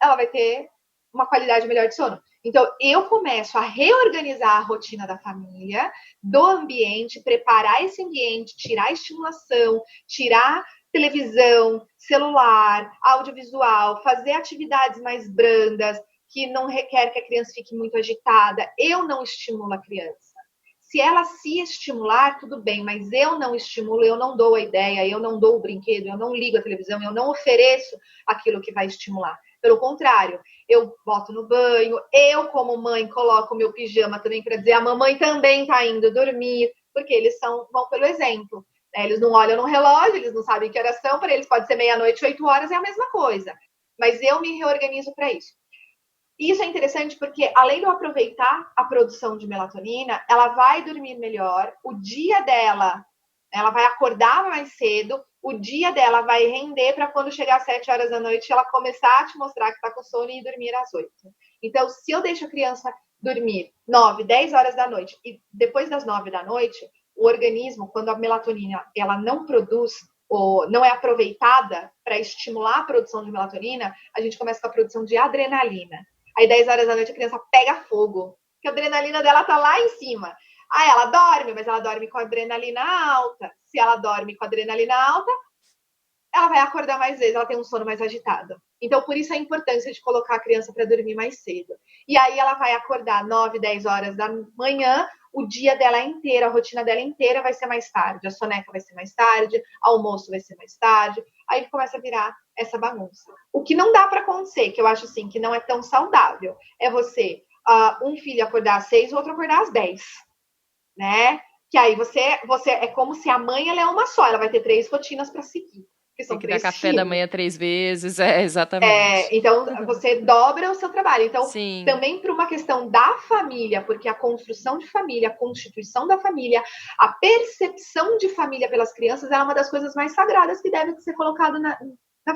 ela vai ter uma qualidade melhor de sono. Então, eu começo a reorganizar a rotina da família, do ambiente, preparar esse ambiente, tirar a estimulação, tirar televisão, celular, audiovisual, fazer atividades mais brandas, que não requer que a criança fique muito agitada. Eu não estimulo a criança. Se ela se estimular, tudo bem, mas eu não estimulo, eu não dou a ideia, eu não dou o brinquedo, eu não ligo a televisão, eu não ofereço aquilo que vai estimular. Pelo contrário, eu boto no banho, eu como mãe coloco o meu pijama também para dizer a mamãe também está indo dormir, porque eles vão pelo exemplo. Né? Eles não olham no relógio, eles não sabem que horas são, para eles pode ser meia-noite, 8 horas, é a mesma coisa. Mas eu me reorganizo para isso. E isso é interessante porque, além de eu aproveitar a produção de melatonina, ela vai dormir melhor, o dia dela, ela vai acordar mais cedo, o dia dela vai render para quando chegar às 7 horas da noite, ela começar a te mostrar que está com sono e dormir às 8. Então, se eu deixo a criança dormir 9, 10 horas da noite, e depois das 9 da noite, o organismo, quando a melatonina ela não produz, ou não é aproveitada para estimular a produção de melatonina, a gente começa com a produção de adrenalina. Aí 10 horas da noite a criança pega fogo, porque a adrenalina dela tá lá em cima. Aí ela dorme, mas ela dorme com a adrenalina alta. Se ela dorme com a adrenalina alta, ela vai acordar mais vezes, ela tem um sono mais agitado. Então, por isso a importância de colocar a criança para dormir mais cedo. E aí ela vai acordar 9, 10 horas da manhã, o dia dela inteiro, a rotina dela inteira vai ser mais tarde. A soneca vai ser mais tarde, almoço vai ser mais tarde. Aí começa a virar essa bagunça. O que não dá para acontecer, que eu acho assim, que não é tão saudável, é você, um filho acordar às 6, o outro acordar às 10. Né? Que aí você é como se a mãe ela é uma só, ela vai ter 3 rotinas para seguir. Tem que dar café da manhã 3 vezes, exatamente. Então, você dobra o seu trabalho. Então, Sim. Também para uma questão da família, porque a construção de família, a constituição da família, a percepção de família pelas crianças é uma das coisas mais sagradas que deve ser colocado na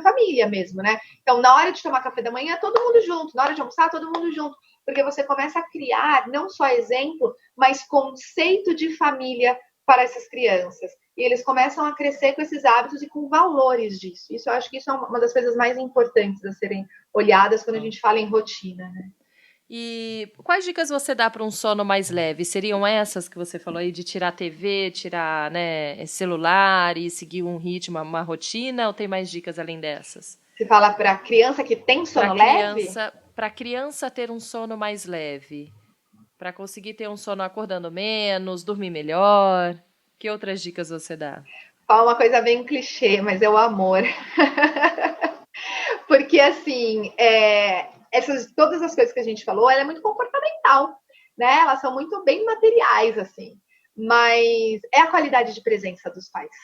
família mesmo, né? Então, na hora de tomar café da manhã, todo mundo junto. Na hora de almoçar, todo mundo junto. Porque você começa a criar não só exemplo, mas conceito de família para essas crianças. E eles começam a crescer com esses hábitos e com valores disso. Isso, eu acho que isso é uma das coisas mais importantes a serem olhadas quando a gente fala em rotina, né? E quais dicas você dá para um sono mais leve? Seriam essas que você falou aí de tirar a TV, tirar, né, celular e seguir um ritmo, uma rotina? Ou tem mais dicas além dessas? Você fala para criança que tem sono leve? Para criança ter um sono mais leve. Para conseguir ter um sono acordando menos, dormir melhor. Que outras dicas você dá? Fala uma coisa bem clichê, mas é o amor. Porque, assim, todas as coisas que a gente falou, ela é muito comportamental, né? Elas são muito bem materiais, assim. Mas é a qualidade de presença dos pais,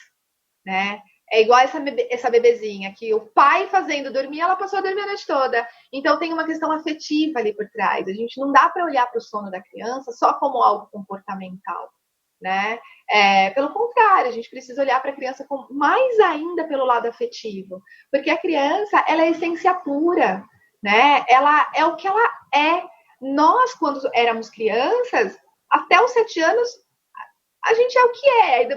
né? É igual essa bebezinha, que o pai fazendo dormir, ela passou a dormir a noite toda. Então, tem uma questão afetiva ali por trás. A gente não dá para olhar para o sono da criança só como algo comportamental, né? Pelo contrário, a gente precisa olhar para a criança mais ainda pelo lado afetivo. Porque a criança, ela é essência pura, né? Ela é o que ela é. Nós, quando éramos crianças, até os 7 anos, a gente é o que é. Aí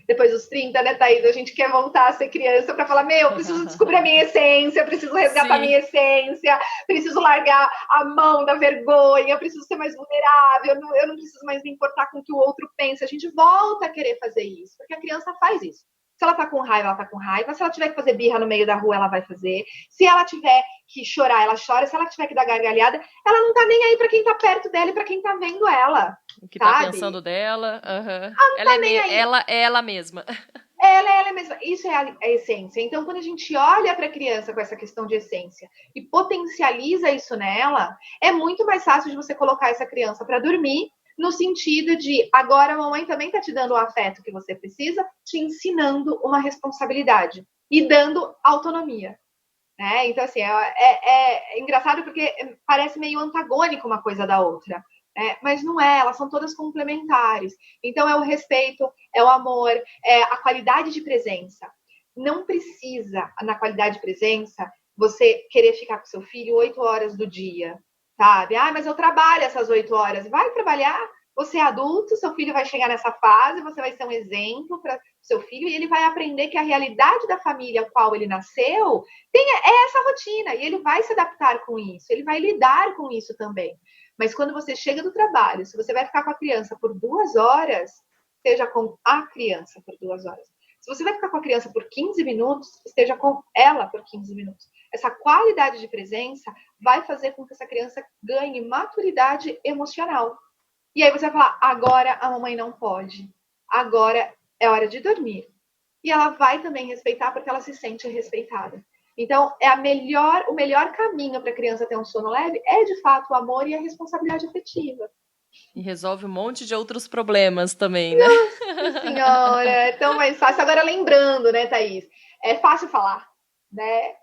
depois dos 30, né, Thaís? A gente quer voltar a ser criança para falar, eu preciso descobrir a minha essência, preciso resgatar a minha essência, preciso largar a mão da vergonha, preciso ser mais vulnerável, eu não preciso mais me importar com o que o outro pensa. A gente volta a querer fazer isso, porque a criança faz isso. Se ela tá com raiva, ela tá com raiva. Se ela tiver que fazer birra no meio da rua, ela vai fazer. Se ela tiver que chorar, ela chora. Se ela tiver que dar gargalhada, ela não tá nem aí pra quem tá perto dela e pra quem tá vendo ela. O que sabe? tá pensando dela. Uhum. Ela não tá nem aí. Ela é ela mesma. Ela é mesma. Isso é a essência. Então, quando a gente olha para a criança com essa questão de essência e potencializa isso nela, é muito mais fácil de você colocar essa criança para dormir, no sentido de agora a mamãe também está te dando o afeto que você precisa, te ensinando uma responsabilidade e dando autonomia. Né? Então, assim, é engraçado porque parece meio antagônico uma coisa da outra. Mas não é, elas são todas complementares. Então, é o respeito, é o amor, é a qualidade de presença. Não precisa, na qualidade de presença, você querer ficar com seu filho 8 horas do dia, sabe? Mas eu trabalho essas 8 horas. Vai trabalhar, você é adulto, seu filho vai chegar nessa fase, você vai ser um exemplo para seu filho e ele vai aprender que a realidade da família a qual ele nasceu é essa rotina e ele vai se adaptar com isso, ele vai lidar com isso também. Mas quando você chega do trabalho, se você vai ficar com a criança por 2 horas, esteja com a criança por 2 horas. Se você vai ficar com a criança por 15 minutos, esteja com ela por 15 minutos. Essa qualidade de presença vai fazer com que essa criança ganhe maturidade emocional. E aí você vai falar, agora a mamãe não pode. Agora é hora de dormir. E ela vai também respeitar porque ela se sente respeitada. Então, o melhor caminho para a criança ter um sono leve é, de fato, o amor e a responsabilidade afetiva. E resolve um monte de outros problemas também, né? Nossa senhora, é tão mais fácil. Agora, lembrando, né, Thaís, é fácil falar, né?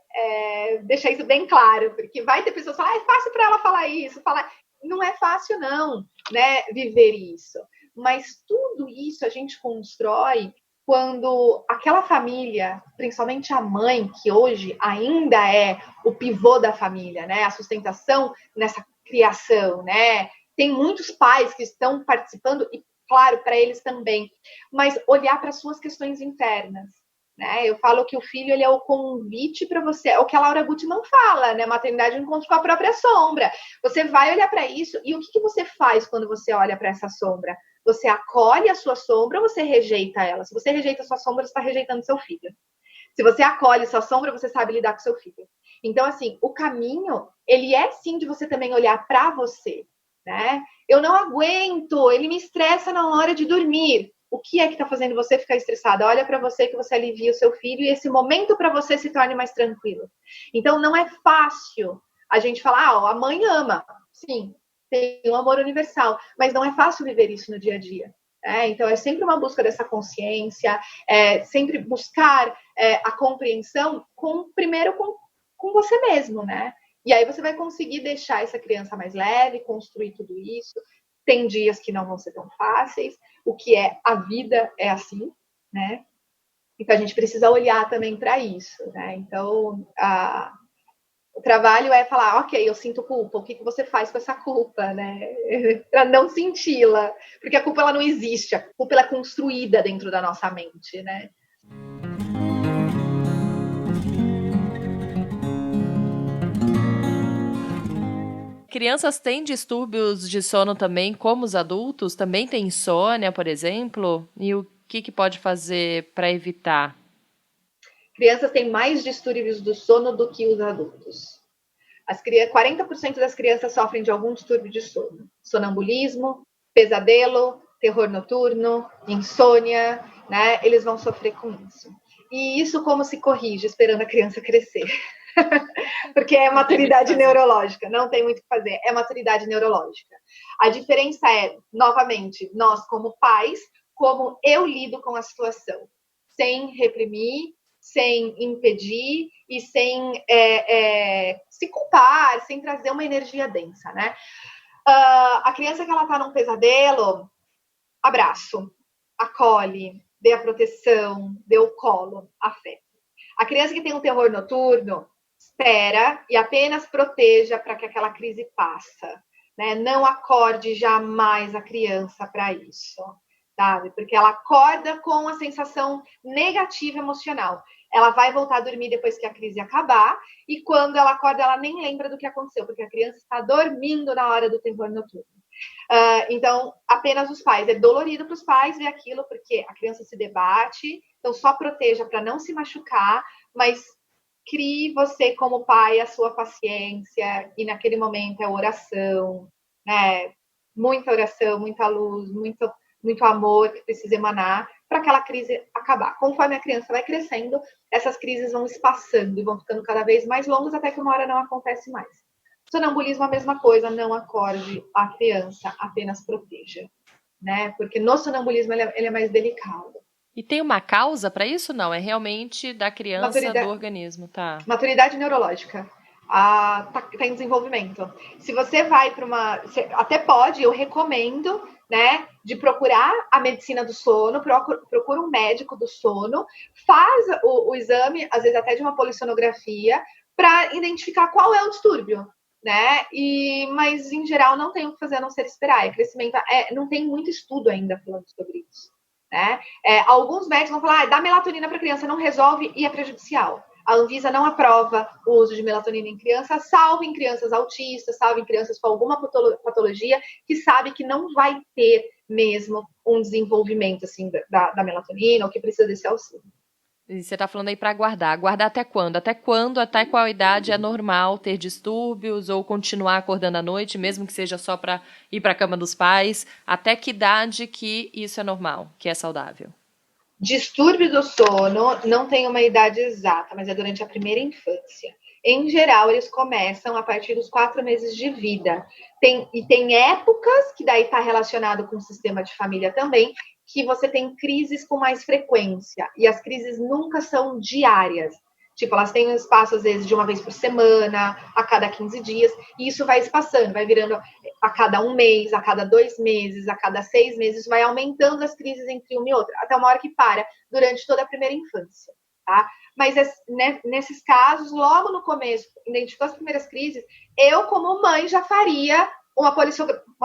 Deixar isso bem claro, porque vai ter pessoas que falam, é fácil para ela falar isso, falar. Não é fácil, não, né, viver isso. Mas tudo isso a gente constrói quando aquela família, principalmente a mãe, que hoje ainda é o pivô da família, né? A sustentação nessa criação, né? Tem muitos pais que estão participando, e claro, para eles também, mas olhar para as suas questões internas. Né? Eu falo que o filho ele é o convite para você, é o que a Laura Gutman fala, né? Maternidade é um encontro com a própria sombra. Você vai olhar para isso, e o que você faz quando você olha para essa sombra? Você acolhe a sua sombra ou você rejeita ela? Se você rejeita a sua sombra, você está rejeitando seu filho. Se você acolhe sua sombra, você sabe lidar com seu filho. Então, assim, o caminho, ele é sim de você também olhar para você, né? Eu não aguento, ele me estressa na hora de dormir. O que é que está fazendo você ficar estressada? Olha para você que você alivia o seu filho e esse momento para você se torne mais tranquilo. Então, não é fácil a gente falar, a mãe ama. Sim, tem um amor universal, mas não é fácil viver isso no dia a dia. Então, é sempre uma busca dessa consciência, sempre buscar a compreensão primeiro com você mesmo, né? E aí você vai conseguir deixar essa criança mais leve, construir tudo isso. Tem dias que não vão ser tão fáceis, o que a vida é assim, né? Então a gente precisa olhar também para isso, né? Então o trabalho é falar, ok, eu sinto culpa, o que você faz com essa culpa, né? Para não senti-la, porque a culpa ela não existe, a culpa ela é construída dentro da nossa mente, né? Crianças têm distúrbios de sono também, como os adultos? Também tem insônia, por exemplo? E o que pode fazer para evitar? Crianças têm mais distúrbios do sono do que os adultos. 40% das crianças sofrem de algum distúrbio de sono. Sonambulismo, pesadelo, terror noturno, insônia, né? Eles vão sofrer com isso. E isso como se corrige, esperando a criança crescer? Porque é maturidade neurológica, não tem muito o que fazer, é maturidade neurológica. A diferença é, novamente, nós como pais, como eu lido com a situação, sem reprimir, sem impedir e sem se culpar, sem trazer uma energia densa, né? A criança que ela tá num pesadelo, abraço, acolhe, dê a proteção, dê o colo, afeto. A criança que tem um terror noturno, espera e apenas proteja para que aquela crise passa, né? Não acorde jamais a criança para isso, sabe? Porque ela acorda com a sensação negativa emocional. Ela vai voltar a dormir depois que a crise acabar e quando ela acorda, ela nem lembra do que aconteceu, porque a criança está dormindo na hora do terror noturno. Então, apenas os pais. É dolorido para os pais ver aquilo, porque a criança se debate, então só proteja para não se machucar, mas crie você como pai a sua paciência, e naquele momento é oração, né? Muita oração, muita luz, muito amor que precisa emanar para aquela crise acabar. Conforme a criança vai crescendo, essas crises vão espaçando e vão ficando cada vez mais longas até que uma hora não acontece mais. Sonambulismo, a mesma coisa, não acorde a criança, apenas proteja, né? Porque no sonambulismo ele é mais delicado. E tem uma causa para isso? Não, é realmente da criança, do organismo, tá? Maturidade neurológica. Tá em desenvolvimento. Se você vai para até pode, eu recomendo, né, de procurar a medicina do sono, procura um médico do sono, faz o exame, às vezes até de uma polissonografia, para identificar qual é o distúrbio, né? Mas em geral não tem o que fazer a não ser esperar. Crescimento, não tem muito estudo ainda falando sobre isso, né? Alguns médicos vão falar, dá melatonina para criança, não resolve e é prejudicial. A Anvisa não aprova o uso de melatonina em crianças, salvo em crianças autistas, salvo em crianças com alguma patologia que sabe que não vai ter mesmo um desenvolvimento assim, da melatonina ou que precisa desse auxílio. E você está falando aí para aguardar. Aguardar até quando? Até quando, até qual idade é normal ter distúrbios ou continuar acordando à noite, mesmo que seja só para ir para a cama dos pais? Até que idade que isso é normal, que é saudável? Distúrbio do sono não tem uma idade exata, mas é durante a primeira infância. Em geral, eles começam a partir dos 4 meses de vida. Tem épocas, que daí está relacionado com o sistema de família também, que você tem crises com mais frequência. E as crises nunca são diárias. Tipo, elas têm um espaço, às vezes, de uma vez por semana, a cada 15 dias. E isso vai espaçando, vai virando a cada 1 mês, a cada 2 meses, a cada 6 meses. Isso vai aumentando as crises entre uma e outra, até uma hora que para, durante toda a primeira infância, tá? Mas nesses casos, logo no começo, identificou as primeiras crises, eu, como mãe, já faria uma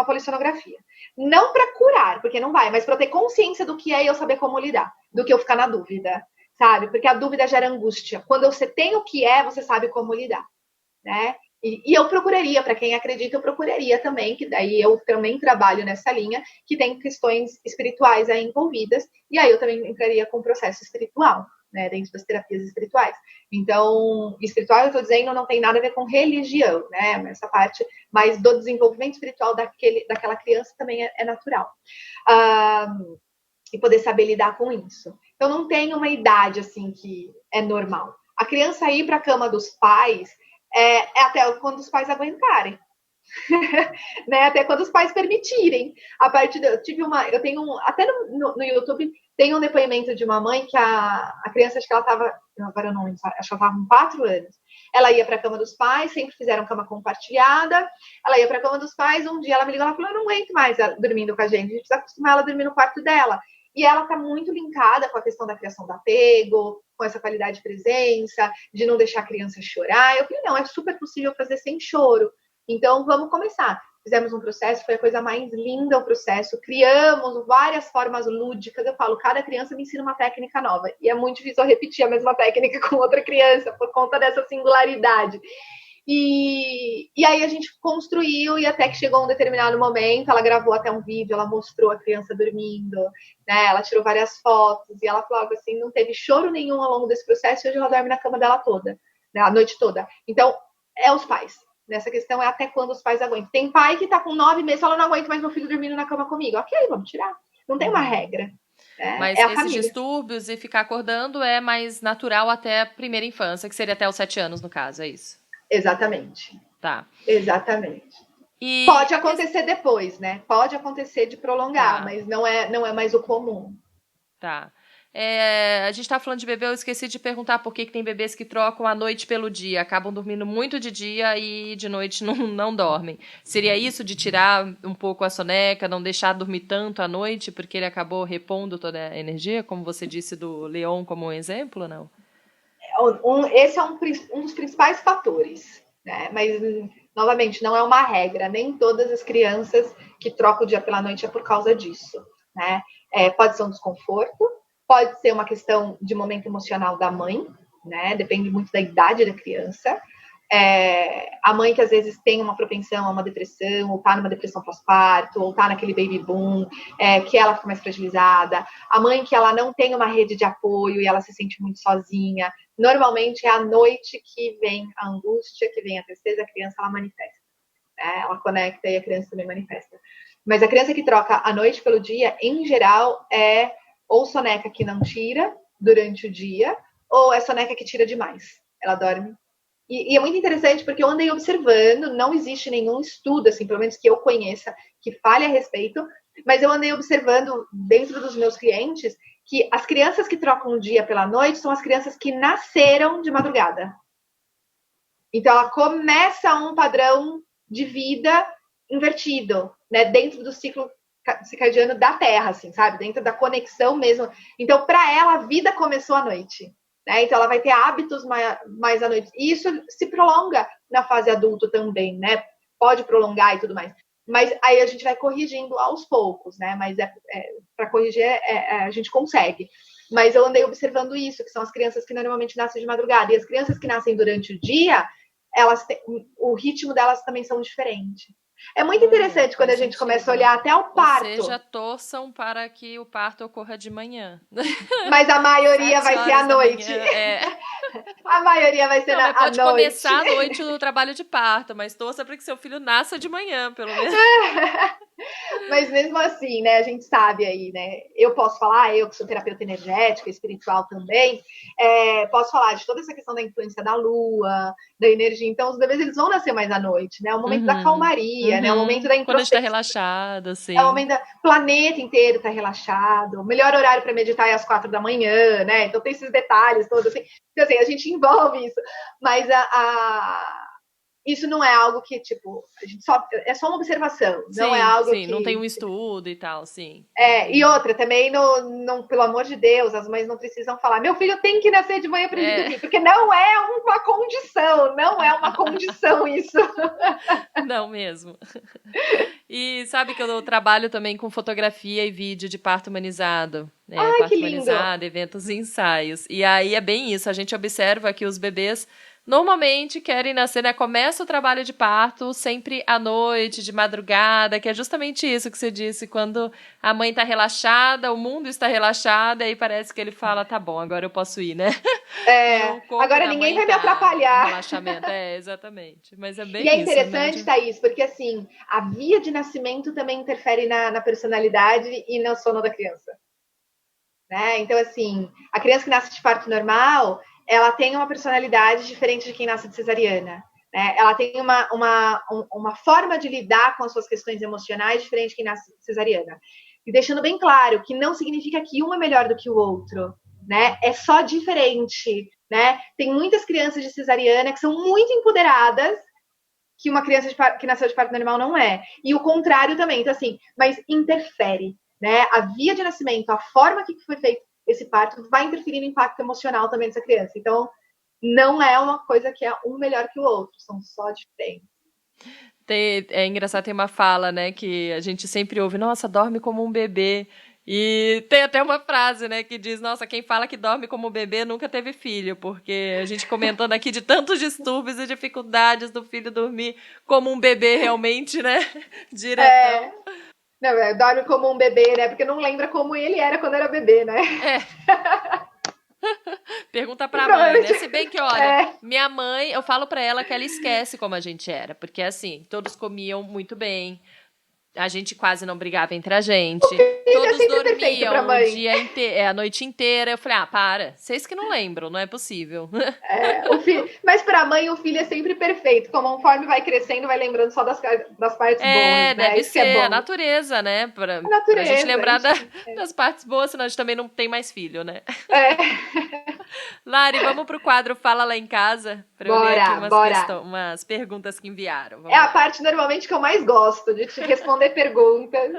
polissonografia. Não para curar, porque não vai, mas para ter consciência do que é e eu saber como lidar, do que eu ficar na dúvida, sabe? Porque a dúvida gera angústia. Quando você tem o que é, você sabe como lidar, né? E eu procuraria, para quem acredita, eu procuraria também, que daí eu também trabalho nessa linha, que tem questões espirituais aí envolvidas, e aí eu também entraria com o processo espiritual, né, dentro das terapias espirituais. Então, espiritual, eu estou dizendo, não tem nada a ver com religião, né? Essa parte mais do desenvolvimento espiritual daquela criança também é natural. E poder saber lidar com isso. Então, não tem uma idade, assim, que é normal. A criança ir para a cama dos pais é até quando os pais aguentarem. Né? Até quando os pais permitirem. Eu tenho até no YouTube tem um depoimento de uma mãe que a criança, acho que ela estava, agora eu não lembro, acho que ela estava com 4 anos. Ela ia para a cama dos pais, sempre fizeram cama compartilhada. Ela ia para a cama dos pais, um dia ela me ligou, ela falou, eu não aguento mais ela dormindo com a gente precisa acostumar ela a dormir no quarto dela. E ela está muito linkada com a questão da criação do apego, com essa qualidade de presença, de não deixar a criança chorar. Eu falei, não, é super possível fazer sem choro. Então, vamos começar. Fizemos um processo, foi a coisa mais linda o processo. Criamos várias formas lúdicas. Eu falo, cada criança me ensina uma técnica nova. E é muito difícil eu repetir a mesma técnica com outra criança, por conta dessa singularidade. E aí a gente construiu e até que chegou um determinado momento, ela gravou até um vídeo, ela mostrou a criança dormindo, né? Ela tirou várias fotos e ela falava assim, não teve choro nenhum ao longo desse processo e hoje ela dorme na cama dela toda, né? A noite toda. Então, é os pais. Nessa questão é até quando os pais aguentam. Tem pai que tá com 9 meses e fala, não aguento mais meu filho dormindo na cama comigo. Ok, vamos tirar. Não tem uma regra. Mas esses família. Distúrbios e ficar acordando é mais natural até a primeira infância, que seria até os 7 anos, no caso, é isso? Exatamente. Tá. Exatamente. E pode acontecer depois, né? Pode acontecer de prolongar, tá. Mas não é mais o comum. Tá. A gente tá falando de bebê, eu esqueci de perguntar por que tem bebês que trocam a noite pelo dia, acabam dormindo muito de dia e de noite não dormem. Seria isso de tirar um pouco a soneca, não deixar dormir tanto à noite, porque ele acabou repondo toda a energia, como você disse do Leon como um exemplo, não? Esse é um dos principais fatores, né? Mas, novamente, não é uma regra. Nem todas as crianças que trocam o dia pela noite é por causa disso, né? Pode ser um desconforto, pode ser uma questão de momento emocional da mãe, né? Depende muito da idade da criança. A mãe que às vezes tem uma propensão a uma depressão, ou tá numa depressão pós-parto, ou tá naquele baby boom, que ela fica mais fragilizada. A mãe que ela não tem uma rede de apoio e ela se sente muito sozinha. Normalmente é à noite que vem a angústia, que vem a tristeza, a criança ela manifesta. Ela conecta e a criança também manifesta. Mas a criança que troca a noite pelo dia, em geral, é ou soneca que não tira durante o dia, ou é soneca que tira demais. Ela dorme. E é muito interessante porque eu andei observando, não existe nenhum estudo, assim, pelo menos que eu conheça, que fale a respeito, mas eu andei observando dentro dos meus clientes que as crianças que trocam o dia pela noite são as crianças que nasceram de madrugada. Então, ela começa um padrão de vida invertido, né? Dentro do ciclo circadiano da Terra, assim, sabe? Dentro da conexão mesmo. Então, para ela, a vida começou à noite. Né? Então, ela vai ter hábitos mais à noite. E isso se prolonga na fase adulto também, né? Pode prolongar e tudo mais. Mas aí a gente vai corrigindo aos poucos, né? Mas para corrigir, a gente consegue. Mas eu andei observando isso, que são as crianças que normalmente nascem de madrugada. E as crianças que nascem durante o dia, o ritmo delas também são diferentes. É muito interessante quando a gente começa a olhar até o parto. Ou seja, torçam para que o parto ocorra de manhã. Mas a maioria vai ser à noite. A maioria vai ser à noite. Pode começar à noite o trabalho de parto, mas torça para que seu filho nasça de manhã, pelo menos. Mas mesmo assim, né, a gente sabe aí, né, eu posso falar, eu que sou terapeuta energética, espiritual também, posso falar de toda essa questão da influência da lua, da energia. Então os bebês, eles vão nascer mais à noite, né, é o momento da calmaria, né, é o momento da introspecção. Quando a gente tá relaxado, assim. É o momento o planeta inteiro tá relaxado, o melhor horário para meditar é às 4 da manhã, né, então tem esses detalhes todos, assim, então, assim, a gente envolve isso, mas isso não é algo que, tipo, a gente é só uma observação, não é algo que... não tem um estudo e tal, sim. E outra, também, não, pelo amor de Deus, as mães não precisam falar, meu filho tem que nascer de manhã para ele dormir, porque não é uma condição isso. Não mesmo. E sabe que eu trabalho também com fotografia e vídeo de parto humanizado. Parto humanizado, eventos e ensaios. E aí é bem isso, a gente observa que os bebês... normalmente querem nascer, né? Começa o trabalho de parto sempre à noite, de madrugada, que é justamente isso que você disse, quando a mãe tá relaxada, o mundo está relaxado, e aí parece que ele fala, tá bom, agora eu posso ir, né? Agora ninguém vai me atrapalhar. Relaxamento, exatamente. Mas é bem isso. E é né? interessante, Thaís, porque assim, a via de nascimento também interfere na personalidade e no sono da criança. Né? Então, assim, a criança que nasce de parto normal... ela tem uma personalidade diferente de quem nasce de cesariana. Né? Ela tem uma forma de lidar com as suas questões emocionais diferente de quem nasce de cesariana. E deixando bem claro que não significa que um é melhor do que o outro. Né? É só diferente. Né? Tem muitas crianças de cesariana que são muito empoderadas que uma criança que nasceu de parto normal não é. E o contrário também. Então, assim, mas interfere. Né? A via de nascimento, a forma que foi feito esse parto vai interferir no impacto emocional também dessa criança. Então, não é uma coisa que é um melhor que o outro, são só diferentes. É engraçado, tem uma fala, né, que a gente sempre ouve, nossa, dorme como um bebê. E tem até uma frase, né, que diz, nossa, quem fala que dorme como um bebê nunca teve filho, porque a gente comentando aqui de tantos distúrbios e dificuldades do filho dormir como um bebê realmente, né, diretão. Não, dorme como um bebê, né? Porque não lembra como ele era quando era bebê, né? Pergunta pra mãe, né? Se bem que, olha, minha mãe, eu falo pra ela que ela esquece como a gente era. Porque, assim, todos comiam muito bem. A gente quase não brigava entre a gente. Todos dormiam o dia inteiro, a noite inteira. Eu falei, para. Vocês que não lembram, não é possível. Mas pra mãe, o filho é sempre perfeito. Conforme vai crescendo, vai lembrando só das partes boas, né? Deve Isso ser a natureza, né? Pra gente lembrar das partes boas, senão a gente também não tem mais filho, né? Lari, vamos pro quadro Fala Lá em Casa? Pra eu ler aqui umas perguntas que enviaram. Vamos lá. A parte normalmente que eu mais gosto, de te responder perguntas.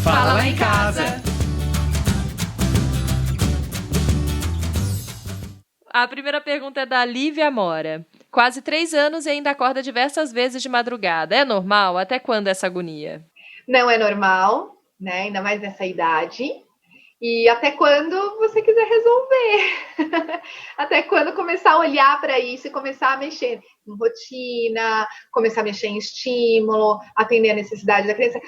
Fala Lá em Casa. A primeira pergunta é da Lívia Mora. Quase 3 anos e ainda acorda diversas vezes de madrugada. É normal? Até quando essa agonia? Não é normal, né? Ainda mais nessa idade. E até quando você quiser resolver. Até quando começar a olhar para isso e começar a mexer em rotina, começar a mexer em estímulo, atender a necessidade da criança.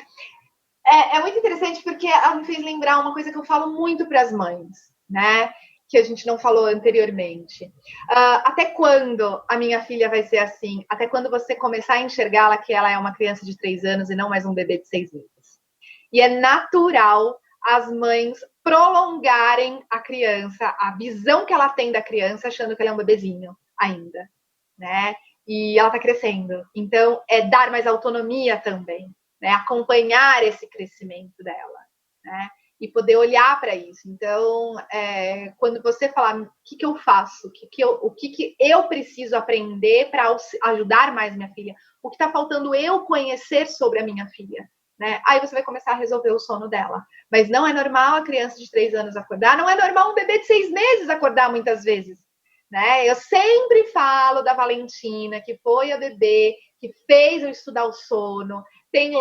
É muito interessante porque ela me fez lembrar uma coisa que eu falo muito para as mães, né? que a gente não falou anteriormente. Até quando a minha filha vai ser assim? Até quando você começar a enxergá-la que ela é uma criança de 3 anos e não mais um bebê de 6 meses. E é natural as mães prolongarem a criança, a visão que ela tem da criança, achando que ela é um bebezinho ainda, né? E ela está crescendo. Então, é dar mais autonomia também, né? Acompanhar esse crescimento dela, né? E poder olhar para isso. Então, quando você falar o que eu faço, o que eu preciso aprender para ajudar mais minha filha, o que está faltando eu conhecer sobre a minha filha, né? Aí você vai começar a resolver o sono dela. Mas não é normal a criança de 3 anos acordar, não é normal um bebê de 6 meses acordar muitas vezes, né? Eu sempre falo da Valentina, que foi a bebê que fez eu estudar o sono. Tem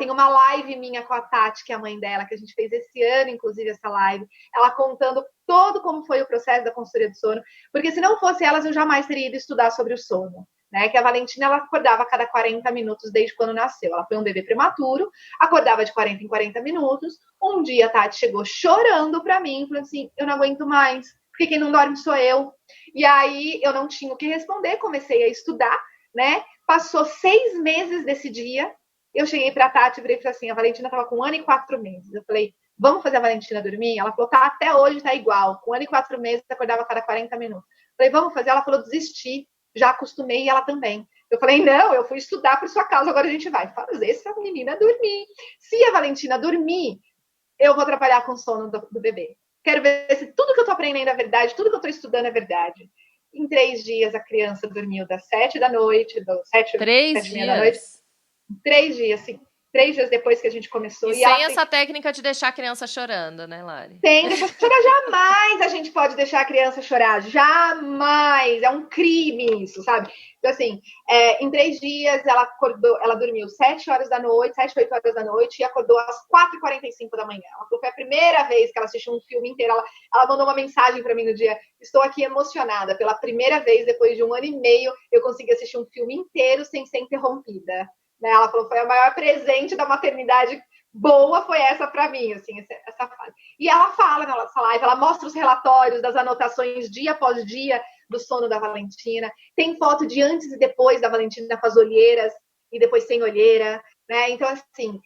uma live minha com a Tati, que é a mãe dela, que a gente fez esse ano, inclusive, essa live, ela contando todo como foi o processo da consultoria do sono, porque se não fosse elas, eu jamais teria ido estudar sobre o sono, né? Que a Valentina, ela acordava a cada 40 minutos desde quando nasceu. Ela foi um bebê prematuro, acordava de 40 em 40 minutos. Um dia a Tati chegou chorando pra mim, falando assim, eu não aguento mais, porque quem não dorme sou eu. E aí eu não tinha o que responder, comecei a estudar, né? Passou 6 meses desse dia, eu cheguei pra Tati e falei assim, a Valentina tava com 1 ano e 4 meses. Eu falei, vamos fazer a Valentina dormir? Ela falou, tá, até hoje tá igual. Com 1 ano e 4 meses, acordava a cada 40 minutos. Eu falei, vamos fazer? Ela falou, desisti. Já acostumei e ela também. Eu falei, não, eu fui estudar por sua causa, agora a gente vai fazer essa menina dormir. Se a Valentina dormir, eu vou atrapalhar com o sono do bebê. Quero ver se tudo que eu tô aprendendo é verdade, tudo que eu tô estudando é verdade. Em 3 dias, a criança dormiu das 7 da noite, das 7 3 7h30 da noite. 3 dias, sim. 3 dias depois que a gente começou. E sem essa técnica de deixar a criança chorando, né, Lari? Sem deixar chorar, jamais a gente pode deixar a criança chorar. Jamais. É um crime isso, sabe? Então, assim, em 3 dias ela dormiu 7 horas da noite, 7, 8 horas da noite, e acordou às 4h45 da manhã. Ela falou que foi a primeira vez que ela assistiu um filme inteiro. Ela mandou uma mensagem para mim no dia: estou aqui emocionada. Pela primeira vez, depois de 1 ano e meio, eu consegui assistir um filme inteiro sem ser interrompida. Ela falou que foi o maior presente da maternidade boa, foi essa para mim, assim, essa fase. E ela fala na nossa live, ela mostra os relatórios das anotações dia após dia do sono da Valentina. Tem foto de antes e depois da Valentina com as olheiras e depois sem olheira, né? Então, assim,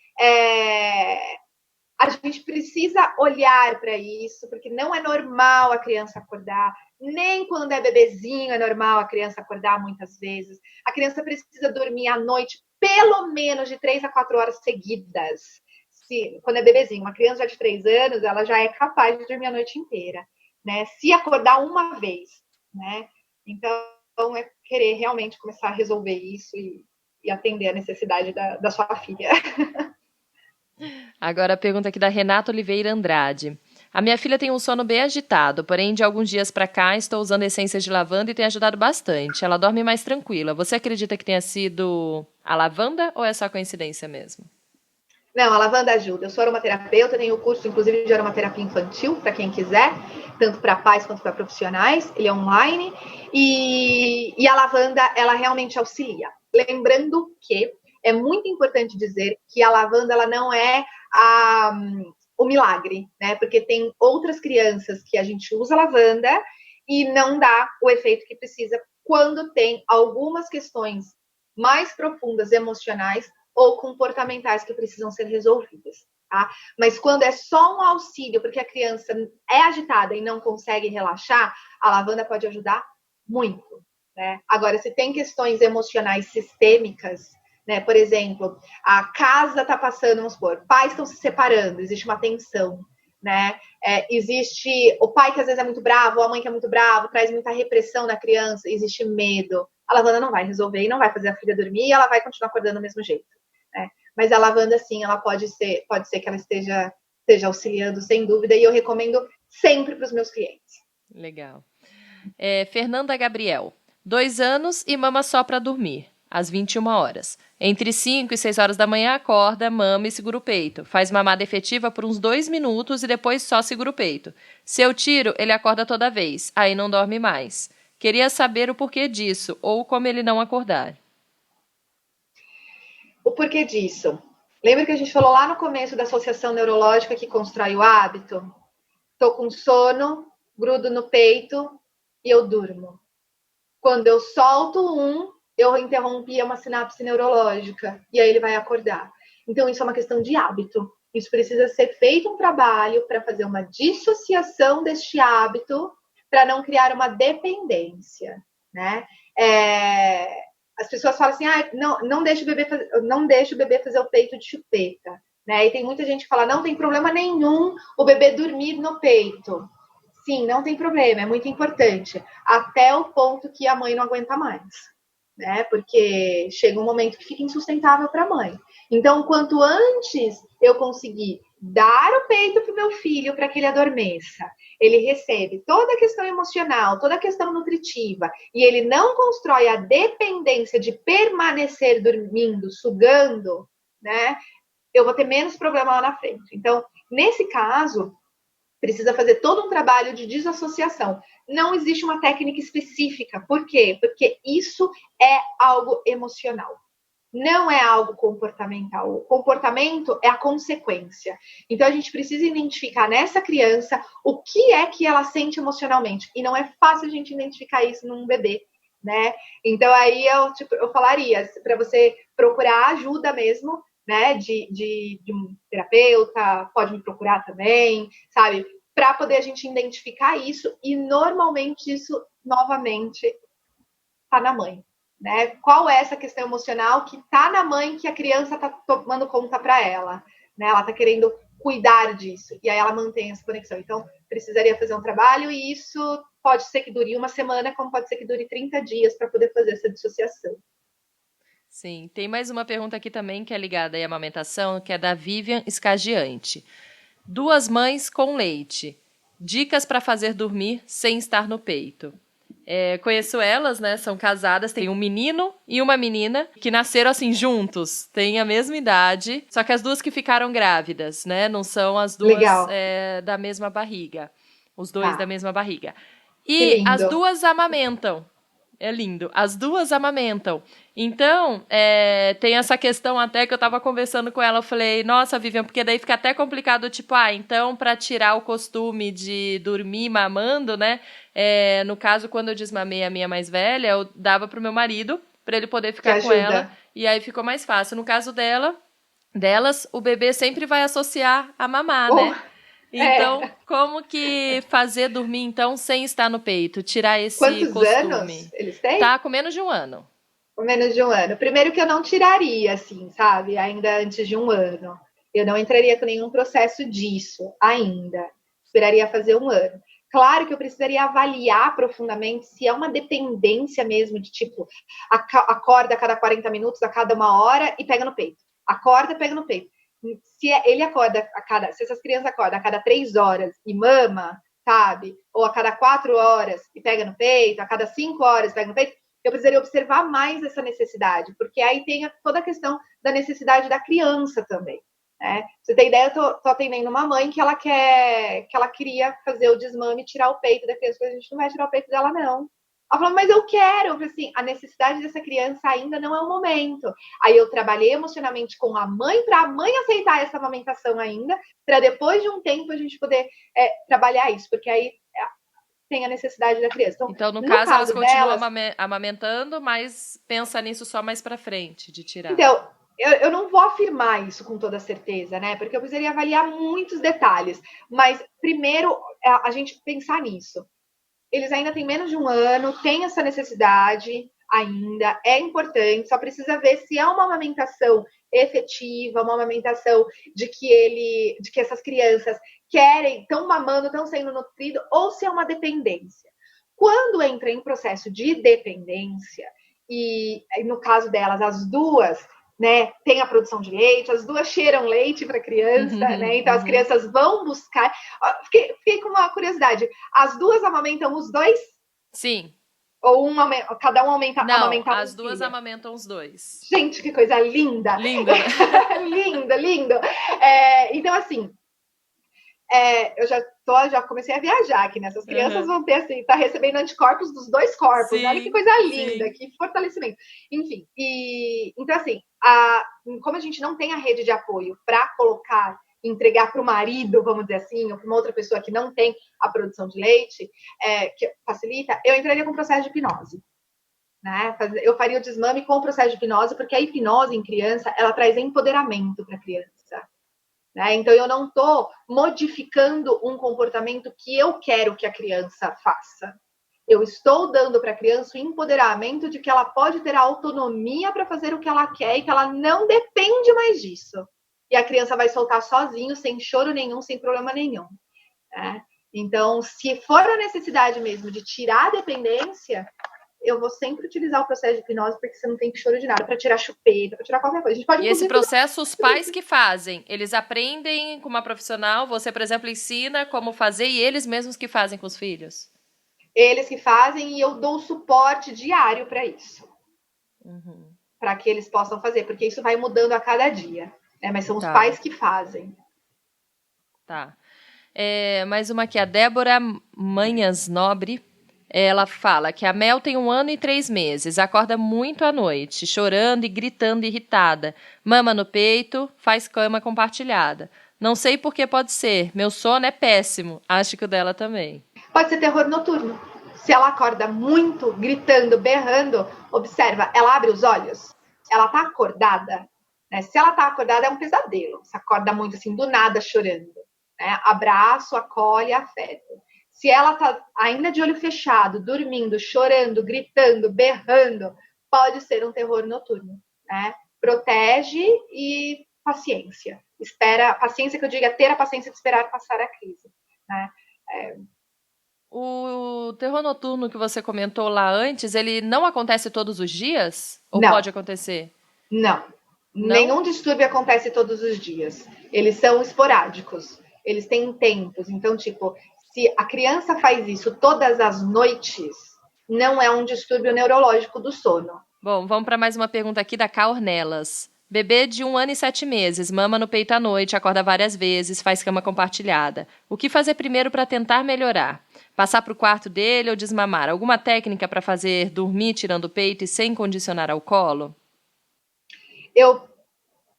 a gente precisa olhar para isso, porque não é normal a criança acordar, nem quando é bebezinho é normal a criança acordar muitas vezes. A criança precisa dormir à noite pelo menos de 3 a 4 horas seguidas. Quando é bebezinho, uma criança já de 3 anos, ela já é capaz de dormir a noite inteira, né? Se acordar uma vez, né? Então, é querer realmente começar a resolver isso e atender a necessidade da sua filha. Agora a pergunta aqui da Renata Oliveira Andrade. A minha filha tem um sono bem agitado, porém de alguns dias pra cá estou usando essências de lavanda e tem ajudado bastante. Ela dorme mais tranquila. Você acredita que tenha sido a lavanda ou é só coincidência mesmo? Não, a lavanda ajuda. Eu sou aromaterapeuta, tenho o curso, inclusive, de aromaterapia infantil, para quem quiser, tanto para pais quanto para profissionais. Ele é online. E a lavanda, ela realmente auxilia. Lembrando que é muito importante dizer que a lavanda, ela não é o milagre, né? Porque tem outras crianças que a gente usa lavanda e não dá o efeito que precisa quando tem algumas questões mais profundas, emocionais ou comportamentais que precisam ser resolvidas, tá? Mas quando é só um auxílio, porque a criança é agitada e não consegue relaxar, a lavanda pode ajudar muito, né? Agora, se tem questões emocionais sistêmicas, né? Por exemplo, a casa está passando, vamos supor, pais estão se separando, existe uma tensão, né? Existe o pai que às vezes é muito bravo, ou a mãe que é muito bravo, traz muita repressão na criança, existe medo. A lavanda não vai resolver e não vai fazer a filha dormir e ela vai continuar acordando do mesmo jeito, né? Mas a lavanda, sim, ela pode ser que ela esteja auxiliando, sem dúvida, e eu recomendo sempre para os meus clientes. Legal. Fernanda Gabriel, 2 anos e mama só para dormir, às 21 horas. Entre 5 e 6 horas da manhã acorda, mama e segura o peito. Faz mamada efetiva por uns 2 minutos e depois só segura o peito. Se eu tiro, ele acorda toda vez, aí não dorme mais. Queria saber o porquê disso, ou como ele não acordar. O porquê disso? Lembra que a gente falou lá no começo da associação neurológica que constrói o hábito? Estou com sono, grudo no peito e eu durmo. Quando eu solto um, eu interrompi uma sinapse neurológica e aí ele vai acordar. Então, isso é uma questão de hábito. Isso precisa ser feito um trabalho para fazer uma dissociação deste hábito para não criar uma dependência, né? As pessoas falam assim, não deixa o bebê fazer o peito de chupeta, né? E tem muita gente que fala, não tem problema nenhum o bebê dormir no peito. Sim, não tem problema, é muito importante, até o ponto que a mãe não aguenta mais, né? Porque chega um momento que fica insustentável para a mãe. Então, quanto antes eu conseguir dar o peito para o meu filho para que ele adormeça, ele recebe toda a questão emocional, toda a questão nutritiva, e ele não constrói a dependência de permanecer dormindo, sugando, né? Eu vou ter menos problema lá na frente. Então, nesse caso, precisa fazer todo um trabalho de desassociação. Não existe uma técnica específica. Por quê? Porque isso é algo emocional. Não é algo comportamental. O comportamento é a consequência. Então, a gente precisa identificar nessa criança o que é que ela sente emocionalmente. E não é fácil a gente identificar isso num bebê, né? Então, aí eu falaria para você procurar ajuda mesmo, né, de um terapeuta, pode me procurar também, sabe? Para poder a gente identificar isso, e normalmente isso, novamente, está na mãe, né? Qual é essa questão emocional que está na mãe que a criança está tomando conta para ela, né? Ela está querendo cuidar disso, e aí ela mantém essa conexão. Então, precisaria fazer um trabalho, e isso pode ser que dure uma semana, como pode ser que dure 30 dias para poder fazer essa dissociação. Sim, tem mais uma pergunta aqui também que é ligada à amamentação, que é da Vivian Escagiante. 2 mães com leite. Dicas para fazer dormir sem estar no peito. Conheço elas, né? São casadas, tem um menino e uma menina que nasceram assim juntos, têm a mesma idade, só que as duas que ficaram grávidas, né? Não são as duas da mesma barriga. Os dois da mesma barriga. E as duas amamentam. É lindo. As duas amamentam. Então, tem essa questão até que eu tava conversando com ela, eu falei, nossa, Vivian, porque daí fica até complicado, tipo, então, pra tirar o costume de dormir mamando, né, no caso, quando eu desmamei a minha mais velha, eu dava pro meu marido, pra ele poder ficar com ela, e aí ficou mais fácil. No caso delas, o bebê sempre vai associar a mamar, né? Então, como que fazer dormir, então, sem estar no peito? Tirar esse costume. Quantos anos eles têm? Tá com menos de 1 ano. Com menos de 1 ano. Primeiro que eu não tiraria, assim, sabe? Ainda antes de 1 ano. Eu não entraria com nenhum processo disso ainda. Esperaria fazer 1 ano. Claro que eu precisaria avaliar profundamente se é uma dependência mesmo de, tipo, acorda a cada 40 minutos, a cada 1 hora e pega no peito. Acorda, pega no peito. Se ele acorda se essas crianças acordam a cada 3 horas e mama, sabe? Ou a cada 4 horas e pega no peito, a cada 5 horas e pega no peito, eu precisaria observar mais essa necessidade, porque aí tem toda a questão da necessidade da criança também, né? Você tem ideia, eu tô atendendo uma mãe que ela queria fazer o desmame e tirar o peito da criança, mas a gente não vai tirar o peito dela, não. Ela falou, mas eu quero. Eu falei assim, a necessidade dessa criança ainda não é o momento. Aí eu trabalhei emocionalmente com a mãe, para a mãe aceitar essa amamentação ainda, para depois de um tempo a gente poder trabalhar isso, porque aí tem a necessidade da criança. Então no caso elas continuam amamentando, mas pensa nisso só mais para frente, de tirar. Então, eu não vou afirmar isso com toda certeza, né? Porque eu precisaria avaliar muitos detalhes. Mas primeiro a gente pensar nisso. Eles ainda têm menos de 1 ano, tem essa necessidade ainda, é importante, só precisa ver se é uma amamentação efetiva, uma amamentação de que essas crianças querem, estão mamando, estão sendo nutridos, ou se é uma dependência. Quando entra em processo de dependência, e no caso delas, as duas, né, tem a produção de leite, as duas cheiram leite para a criança, né? Então as crianças vão buscar. Fiquei com uma curiosidade. As duas amamentam os dois? Sim. Ou cada um amamenta as duas filho? Amamentam os dois. Gente, que coisa linda! Linda, né? lindo. Então, assim, eu já comecei a viajar aqui, né? Essas crianças vão ter, assim, tá recebendo anticorpos dos 2 corpos. Sim, olha que coisa linda, sim. Que fortalecimento. Enfim, então, assim, como a gente não tem a rede de apoio para colocar entregar para o marido, vamos dizer assim, ou para uma outra pessoa que não tem a produção de leite, que facilita, eu entraria com o processo de hipnose. Né? Eu faria o desmame com o processo de hipnose, porque a hipnose em criança, ela traz empoderamento para a criança. Né? Então, eu não estou modificando um comportamento que eu quero que a criança faça. Eu estou dando para a criança o empoderamento de que ela pode ter a autonomia para fazer o que ela quer e que ela não depende mais disso. E a criança vai soltar sozinho, sem choro nenhum, sem problema nenhum. Né? Então, se for a necessidade mesmo de tirar a dependência, eu vou sempre utilizar o processo de hipnose, porque você não tem choro de nada, para tirar chupeta, para tirar qualquer coisa. A gente pode, e esse processo, os pais que fazem, eles aprendem com uma profissional, você, por exemplo, ensina como fazer e eles mesmos que fazem com os filhos? Eles que fazem e eu dou suporte diário para isso. Para que eles possam fazer, porque isso vai mudando a cada dia. Né? Mas são os pais que fazem. Tá. Mais uma aqui, a Débora Manhas Nobre. Ela fala que a Mel tem 1 ano e 3 meses, acorda muito à noite, chorando e gritando irritada, mama no peito, faz cama compartilhada. Não sei por que pode ser, meu sono é péssimo, acho que o dela também. Pode ser terror noturno. Se ela acorda muito, gritando, berrando, observa, ela abre os olhos, ela tá acordada, né? Se ela tá acordada é um pesadelo, se acorda muito assim, do nada chorando, né? Abraço, acolhe, afeto. Se ela tá ainda de olho fechado, dormindo, chorando, gritando, berrando, pode ser um terror noturno, né? Protege e paciência. Espera, paciência que eu digo é ter a paciência de esperar passar a crise, né? O terror noturno que você comentou lá antes, ele não acontece todos os dias? Ou não. Pode acontecer? Não. Nenhum distúrbio acontece todos os dias. Eles são esporádicos. Eles têm tempos. Então, tipo, se a criança faz isso todas as noites, não é um distúrbio neurológico do sono. Bom, vamos para mais uma pergunta aqui da Cá Ornelas. Bebê de 1 ano e 7 meses, mama no peito à noite, acorda várias vezes, faz cama compartilhada. O que fazer primeiro para tentar melhorar? Passar para o quarto dele ou desmamar? Alguma técnica para fazer dormir tirando o peito e sem condicionar ao colo?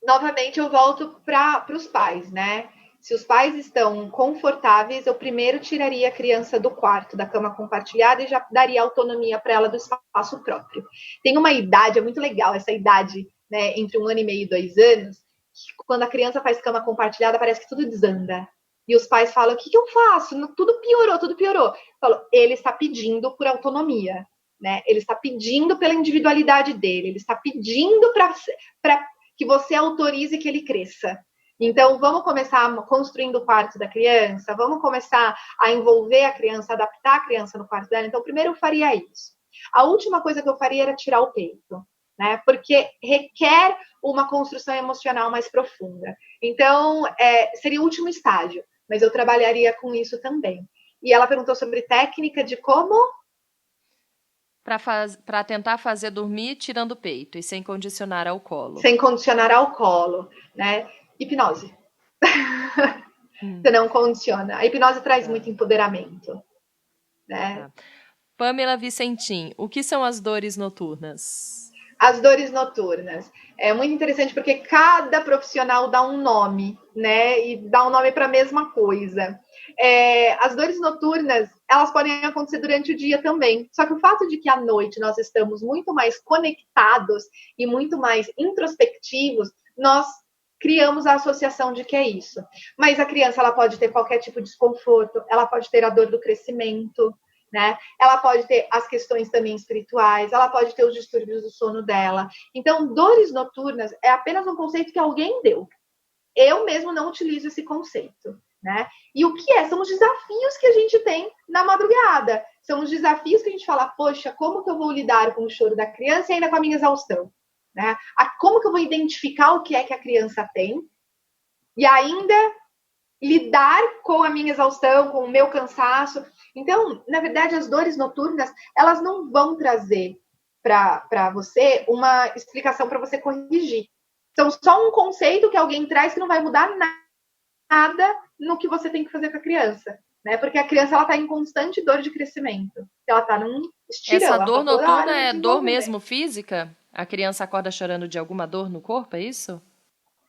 Novamente, eu volto para os pais, né? Se os pais estão confortáveis, eu primeiro tiraria a criança do quarto, da cama compartilhada, e já daria autonomia para ela do espaço próprio. Tem uma idade, é muito legal essa idade, né, entre 1 ano e meio e 2 anos, que quando a criança faz cama compartilhada, parece que tudo desanda. E os pais falam, o que eu faço? Tudo piorou. Eu falo, ele está pedindo por autonomia, né? Ele está pedindo pela individualidade dele, ele está pedindo para que você autorize que ele cresça. Então, vamos começar construindo o quarto da criança, vamos começar a envolver a criança, adaptar a criança no quarto dela. Então, primeiro eu faria isso. A última coisa que eu faria era tirar o peito, né? Porque requer uma construção emocional mais profunda. Então, seria o último estágio, mas eu trabalharia com isso também. E ela perguntou sobre técnica de como... Para tentar fazer dormir tirando o peito e sem condicionar ao colo. Sem condicionar ao colo, né? Hipnose. Você não condiciona. A hipnose traz muito empoderamento, né? Pamela Vicentim, o que são as dores noturnas? As dores noturnas. É muito interessante porque cada profissional dá um nome, né? E dá um nome para a mesma coisa. As dores noturnas, elas podem acontecer durante o dia também. Só que o fato de que à noite nós estamos muito mais conectados e muito mais introspectivos, nós criamos a associação de que é isso. Mas a criança, ela pode ter qualquer tipo de desconforto, ela pode ter a dor do crescimento, né? Ela pode ter as questões também espirituais, ela pode ter os distúrbios do sono dela. Então, dores noturnas é apenas um conceito que alguém deu. Eu mesmo não utilizo esse conceito, né? E o que é? São os desafios que a gente tem na madrugada. São os desafios que a gente fala, poxa, como que eu vou lidar com o choro da criança e ainda com a minha exaustão? Né? Como que eu vou identificar o que é que a criança tem e ainda lidar com a minha exaustão, com o meu cansaço. Então, na verdade, as dores noturnas, elas não vão trazer para você uma explicação para você corrigir. São só um conceito que alguém traz que não vai mudar nada no que você tem que fazer com a criança. Né? Porque a criança está em constante dor de crescimento. Ela está num estirão. Essa dor noturna é dor mesmo física? A criança acorda chorando de alguma dor no corpo, é isso?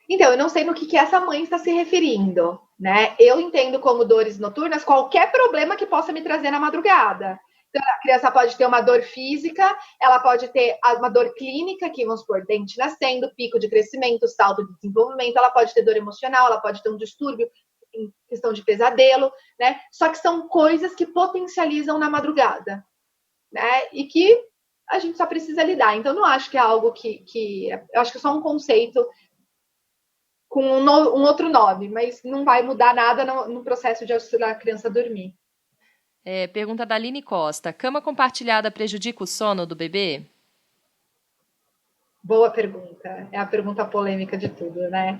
Então, eu não sei no que essa mãe está se referindo, né? Eu entendo como dores noturnas qualquer problema que possa me trazer na madrugada. Então, a criança pode ter uma dor física, ela pode ter uma dor clínica, que vamos supor, dente nascendo, pico de crescimento, salto de desenvolvimento, ela pode ter dor emocional, ela pode ter um distúrbio em questão de pesadelo, né? Só que são coisas que potencializam na madrugada, né? E que a gente só precisa lidar. Então, não acho que é algo que eu acho que é só um conceito com um outro nome, mas não vai mudar nada no processo de auxiliar a criança a dormir. Pergunta da Aline Costa. Cama compartilhada prejudica o sono do bebê? Boa pergunta. É a pergunta polêmica de tudo, né?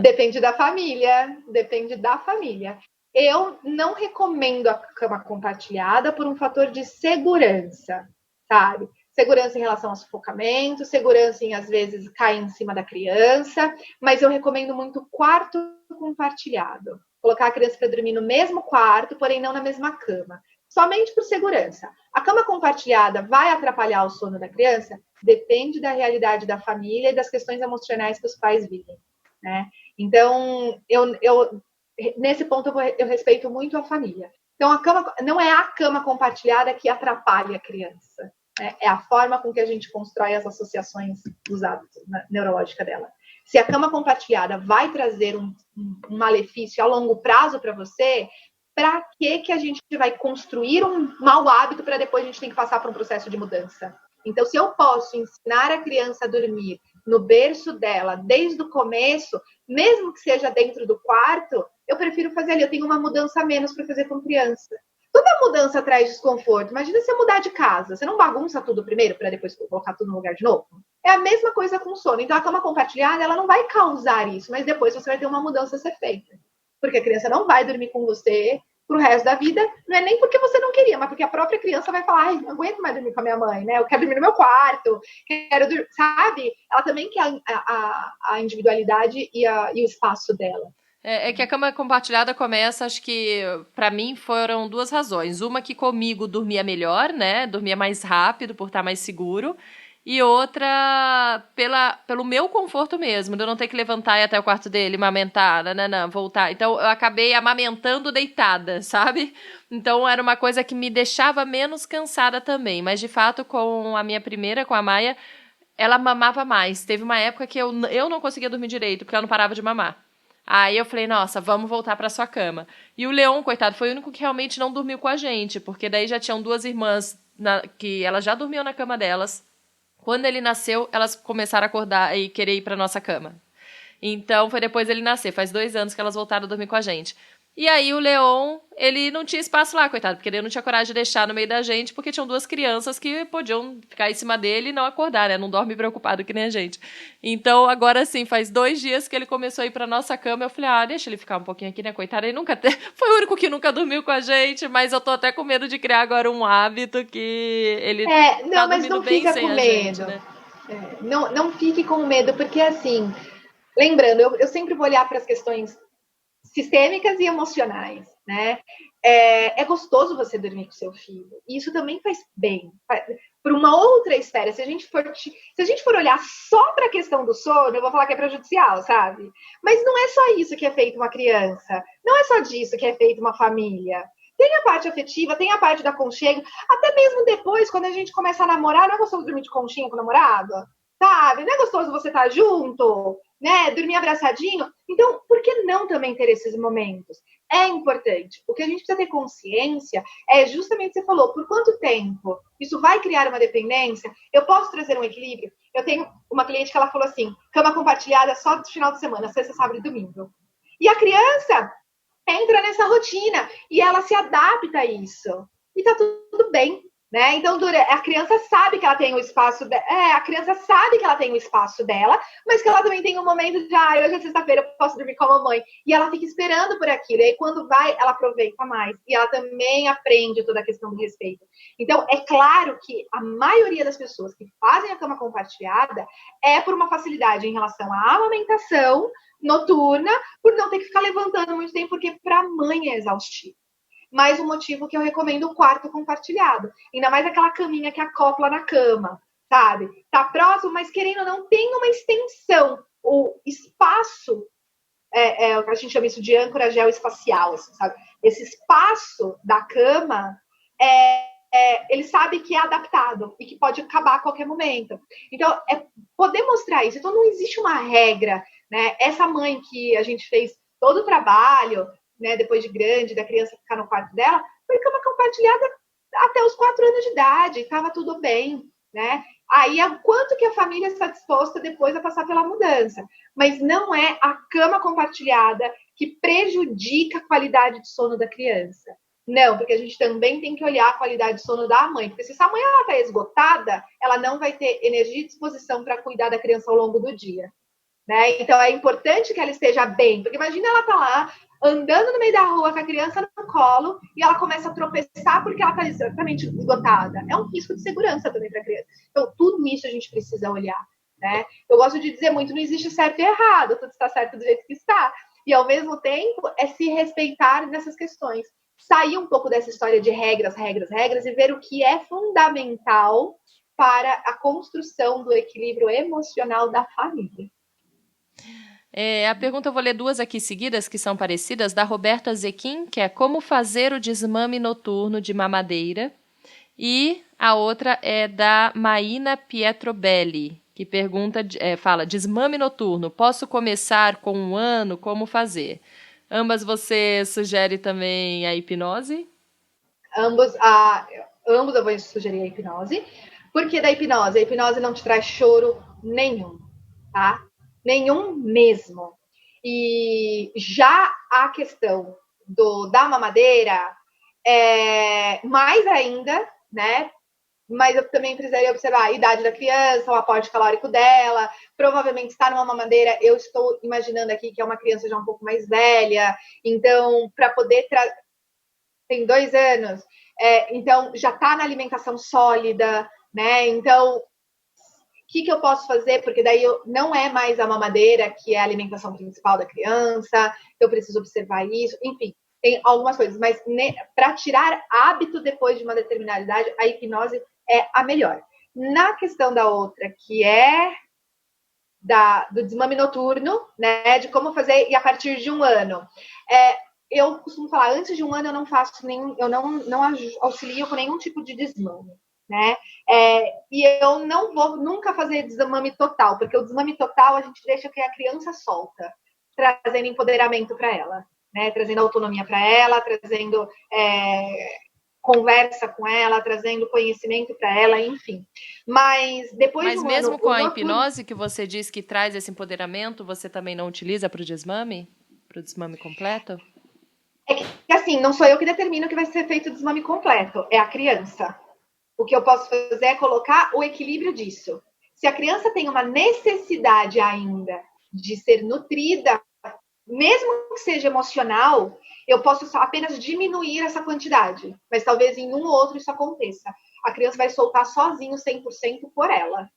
Depende da família. Depende da família. Eu não recomendo a cama compartilhada por um fator de segurança, sabe? Segurança em relação ao sufocamento, segurança em, às vezes, cair em cima da criança, mas eu recomendo muito quarto compartilhado. Colocar a criança para dormir no mesmo quarto, porém não na mesma cama. Somente por segurança. A cama compartilhada vai atrapalhar o sono da criança? Depende da realidade da família e das questões emocionais que os pais vivem, né? Então, nesse ponto, eu respeito muito a família. Então, a cama não é a cama compartilhada que atrapalha a criança. É a forma com que a gente constrói as associações dos hábitos neurológicos dela. Se a cama compartilhada vai trazer um malefício a longo prazo para você, para que a gente vai construir um mau hábito para depois a gente tem que passar por um processo de mudança? Então, se eu posso ensinar a criança a dormir no berço dela desde o começo, mesmo que seja dentro do quarto, eu prefiro fazer ali. Eu tenho uma mudança a menos para fazer com criança. Toda mudança traz desconforto. Imagina você mudar de casa. Você não bagunça tudo primeiro para depois colocar tudo no lugar de novo? É a mesma coisa com o sono. Então, a cama compartilhada, ela não vai causar isso, mas depois você vai ter uma mudança a ser feita. Porque a criança não vai dormir com você pro resto da vida. Não é nem porque você não queria, mas porque a própria criança vai falar, ai, não aguento mais dormir com a minha mãe, né? Eu quero dormir no meu quarto, quero dormir, sabe? Ela também quer a individualidade e o espaço dela. É que a cama compartilhada começa, acho que, pra mim, foram duas razões. Uma que comigo dormia melhor, né? Dormia mais rápido, por estar mais seguro. E outra, pelo meu conforto mesmo, de eu não ter que levantar e ir até o quarto dele, amamentar, voltar. Então, eu acabei amamentando deitada, sabe? Então, era uma coisa que me deixava menos cansada também. Mas, de fato, com a minha primeira, com a Maia, ela mamava mais. Teve uma época que eu não conseguia dormir direito, porque ela não parava de mamar. Aí eu falei, nossa, vamos voltar pra sua cama. E o Leon, coitado, foi o único que realmente não dormiu com a gente, porque daí já tinham duas irmãs que elas já dormiam na cama delas. Quando ele nasceu, elas começaram a acordar e querer ir pra nossa cama. Então, foi depois dele nascer. Faz 2 anos que elas voltaram a dormir com a gente. E aí, o Leon, ele não tinha espaço lá, coitado. Porque ele não tinha coragem de deixar no meio da gente, porque tinham 2 crianças que podiam ficar em cima dele e não acordar, né? Não dorme preocupado que nem a gente. Então, agora sim, faz 2 dias que ele começou a ir pra nossa cama. Eu falei, deixa ele ficar um pouquinho aqui, né, coitado? Ele foi o único que nunca dormiu com a gente, mas eu tô até com medo de criar agora um hábito que ele tá dormindo bem sem a gente, né? Não fique com medo, porque assim, lembrando, eu sempre vou olhar para as questões sistêmicas e emocionais, né? É gostoso você dormir com seu filho. E isso também faz bem. Por uma outra esfera, se a gente for olhar só para a questão do sono, eu vou falar que é prejudicial, sabe? Mas não é só isso que é feito uma criança. Não é só disso que é feito uma família. Tem a parte afetiva, tem a parte da aconchego. Até mesmo depois, quando a gente começa a namorar, não é gostoso dormir de conchinha com o namorado? Sabe? Não é gostoso você estar junto, né? Dormir abraçadinho. Então, por que não também ter esses momentos? É importante. O que a gente precisa ter consciência é justamente o que você falou, por quanto tempo isso vai criar uma dependência? Eu posso trazer um equilíbrio? Eu tenho uma cliente que ela falou assim, cama compartilhada só do final de semana, sexta, sábado e domingo. E a criança entra nessa rotina e ela se adapta a isso. E tá tudo bem. Né? Então, a criança sabe que ela tem o espaço a criança sabe que ela tem o espaço dela, mas que ela também tem um momento de hoje é sexta-feira, eu posso dormir com a mamãe. E ela fica esperando por aquilo. E aí, quando vai, ela aproveita mais. E ela também aprende toda a questão do respeito. Então, é claro que a maioria das pessoas que fazem a cama compartilhada é por uma facilidade em relação à amamentação noturna, por não ter que ficar levantando muito tempo, porque para a mãe é exaustivo. Mais um motivo que eu recomendo o quarto compartilhado. Ainda mais aquela caminha que acopla na cama, sabe? Tá próximo, mas querendo ou não, tem uma extensão o espaço, o que a gente chama isso de âncora geoespacial, assim, sabe? Esse espaço da cama, ele sabe que é adaptado e que pode acabar a qualquer momento. Então, poder mostrar isso. Então, não existe uma regra, né? Essa mãe que a gente fez todo o trabalho, né, depois de grande, da criança ficar no quarto dela, foi cama compartilhada até os 4 anos de idade, estava tudo bem, né? Aí, quanto que a família está disposta depois a passar pela mudança. Mas não é a cama compartilhada que prejudica a qualidade de sono da criança. Não, porque a gente também tem que olhar a qualidade de sono da mãe. Porque se essa mãe está esgotada, ela não vai ter energia e disposição para cuidar da criança ao longo do dia. Né? Então, é importante que ela esteja bem. Porque imagina ela tá lá, andando no meio da rua com a criança no colo e ela começa a tropeçar porque ela está exatamente esgotada. É um risco de segurança também para a criança. Então, tudo isso a gente precisa olhar. Né? Eu gosto de dizer muito, não existe certo e errado, tudo está certo do jeito que está. E, ao mesmo tempo, é se respeitar nessas questões. Sair um pouco dessa história de regras e ver o que é fundamental para a construção do equilíbrio emocional da família. A pergunta eu vou ler 2 aqui seguidas, que são parecidas, da Roberta Zequim, que é como fazer o desmame noturno de mamadeira. E a outra é da Maína Pietrobelli, que fala, desmame noturno, posso começar com 1 ano, como fazer? Ambas você sugere também a hipnose? Ambos eu vou sugerir a hipnose. Por que da hipnose? A hipnose não te traz choro nenhum, tá? Nenhum mesmo. E já a questão da mamadeira, mais ainda, né? Mas eu também precisaria observar a idade da criança, o aporte calórico dela. Provavelmente está numa mamadeira, eu estou imaginando aqui que é uma criança já um pouco mais velha. Então, para poder tem 2 anos, então já está na alimentação sólida, né? Então, o que eu posso fazer? Porque daí não é mais a mamadeira que é a alimentação principal da criança, eu preciso observar isso, enfim, tem algumas coisas, mas para tirar hábito depois de uma determinada idade, a hipnose é a melhor. Na questão da outra, que é do desmame noturno, né, de como fazer e a partir de 1 ano, eu costumo falar, antes de 1 ano eu não faço eu não auxilio com nenhum tipo de desmame, né? E eu não vou nunca fazer desmame total, porque o desmame total a gente deixa que a criança solta, trazendo empoderamento para ela, né? Trazendo autonomia para ela, trazendo conversa com ela, trazendo conhecimento para ela, enfim. Mas depois Mas de 1 mesmo ano, com a hipnose que você diz que traz esse empoderamento, você também não utiliza para o desmame? Para o desmame completo? É que, assim, não sou eu que determino que vai ser feito o desmame completo, é a criança. O que eu posso fazer é colocar o equilíbrio disso. Se a criança tem uma necessidade ainda de ser nutrida, mesmo que seja emocional, eu posso apenas diminuir essa quantidade. Mas talvez em um ou outro isso aconteça. A criança vai soltar sozinho 100% por ela.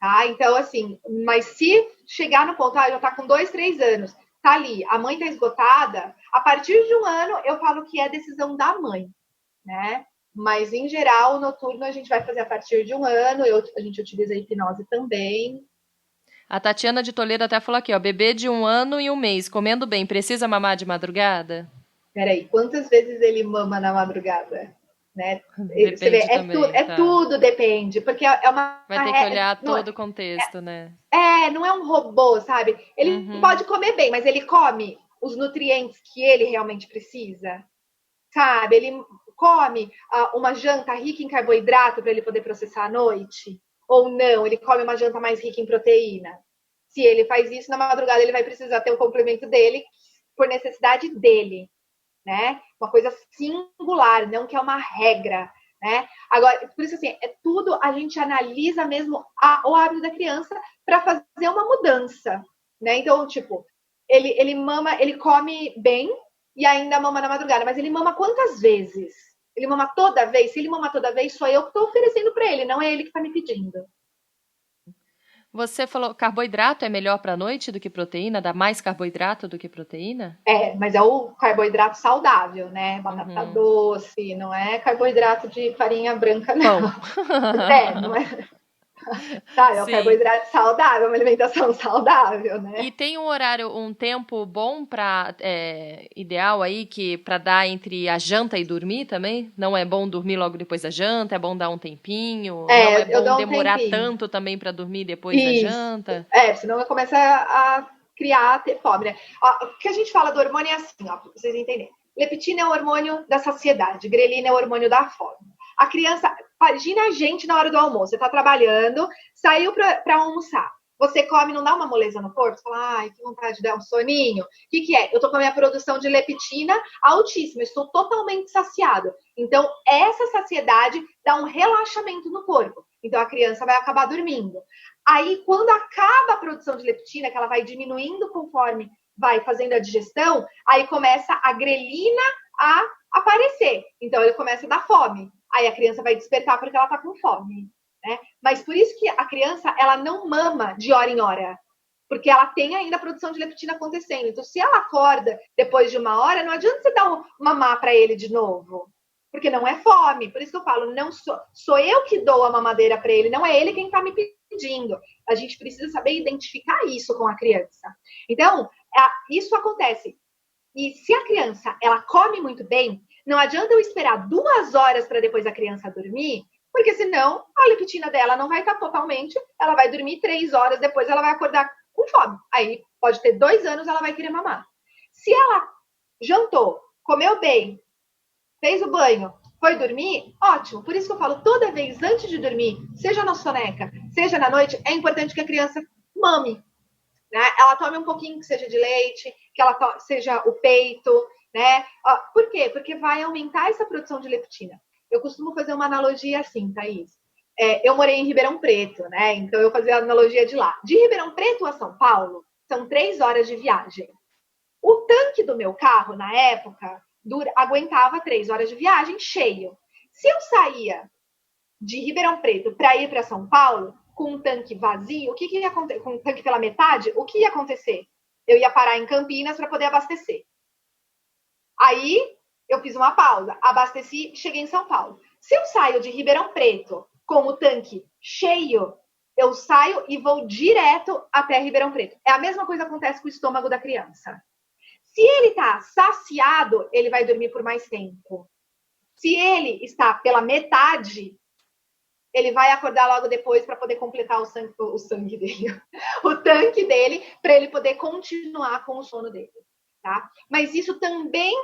Tá? Então, assim, mas se chegar no ponto, já tá com 2, 3 anos, tá ali, a mãe tá esgotada, a partir de 1 ano eu falo que é decisão da mãe, né? Mas, em geral, o noturno a gente vai fazer a partir de 1 ano, a gente utiliza a hipnose também. A Tatiana de Toledo até falou aqui, ó, bebê de 1 ano e 1 mês, comendo bem, precisa mamar de madrugada? Peraí, quantas vezes ele mama na madrugada? Né? Depende você vê, também, tá. tudo depende, porque é uma... Vai ter que olhar todo o contexto, né? Não é um robô, sabe? Ele pode comer bem, mas ele come os nutrientes que ele realmente precisa, sabe? Ele come uma janta rica em carboidrato para ele poder processar à noite? Ou não, ele come uma janta mais rica em proteína? Se ele faz isso, na madrugada ele vai precisar ter o complemento dele por necessidade dele, né? Uma coisa singular, não que é uma regra, né? Agora, por isso assim, tudo a gente analisa mesmo o hábito da criança para fazer uma mudança, né? Então, tipo, ele mama, ele come bem e ainda mama na madrugada, mas ele mama quantas vezes? Ele mama toda vez? Se ele mama toda vez, sou eu que estou oferecendo para ele, não é ele que está me pedindo. Você falou carboidrato é melhor para a noite do que proteína? Dá mais carboidrato do que proteína? Mas é o carboidrato saudável, né? Batata doce, não é carboidrato de farinha branca, não. Não é. Tá, é o carboidrato saudável, uma alimentação saudável, né? E tem um horário, um tempo bom ideal aí, pra dar entre a janta e dormir também? Não é bom dormir logo depois da janta? É bom dar um tempinho? Não é bom demorar tanto também para dormir depois da janta? Senão eu começo a ter fome, né? Ó, o que a gente fala do hormônio é assim, ó, pra vocês entenderem. Leptina é o hormônio da saciedade, grelina é o hormônio da fome. A criança, imagina a gente na hora do almoço, você tá trabalhando, saiu para almoçar. Você come, não dá uma moleza no corpo? Você fala, ai, que vontade de dar um soninho. O que é? Eu tô com a minha produção de leptina altíssima, estou totalmente saciado. Então, essa saciedade dá um relaxamento no corpo. Então, a criança vai acabar dormindo. Aí, quando acaba a produção de leptina, que ela vai diminuindo conforme vai fazendo a digestão, aí começa a grelina a aparecer. Então, ele começa a dar fome. Aí a criança vai despertar porque ela tá com fome, né? Mas por isso que a criança, ela não mama de hora em hora, porque ela tem ainda a produção de leptina acontecendo. Então, se ela acorda depois de uma hora, não adianta você dar mamar para ele de novo, porque não é fome. Por isso que eu falo, não sou eu que dou a mamadeira para ele, não é ele quem tá me pedindo. A gente precisa saber identificar isso com a criança. Então, isso acontece. E se a criança, ela come muito bem, não adianta eu esperar 2 horas para depois a criança dormir, porque senão a leptina dela não vai estar totalmente, ela vai dormir 3 horas, depois ela vai acordar com fome. Aí pode ter 2 anos, ela vai querer mamar. Se ela jantou, comeu bem, fez o banho, foi dormir, ótimo. Por isso que eu falo, toda vez antes de dormir, seja na soneca, seja na noite, é importante que a criança mame. Né? Ela tome um pouquinho que seja de leite, que ela seja o peito, né? Por quê? Porque vai aumentar essa produção de leptina. Eu costumo fazer uma analogia assim, Thaís. Eu morei em Ribeirão Preto, né? Então eu fazia a analogia de lá. De Ribeirão Preto a São Paulo, são 3 horas de viagem. O tanque do meu carro, na época, aguentava 3 horas de viagem cheio. Se eu saía de Ribeirão Preto para ir para São Paulo, com um tanque vazio, o que ia acontecer? Com um tanque pela metade, o que ia acontecer? Eu ia parar em Campinas para poder abastecer. Aí, eu fiz uma pausa, abasteci, cheguei em São Paulo. Se eu saio de Ribeirão Preto com o tanque cheio, eu saio e vou direto até Ribeirão Preto. É a mesma coisa que acontece com o estômago da criança. Se ele está saciado, ele vai dormir por mais tempo. Se ele está pela metade, ele vai acordar logo depois para poder completar o sangue dele, o tanque dele, para ele poder continuar com o sono dele. Tá? Mas isso também,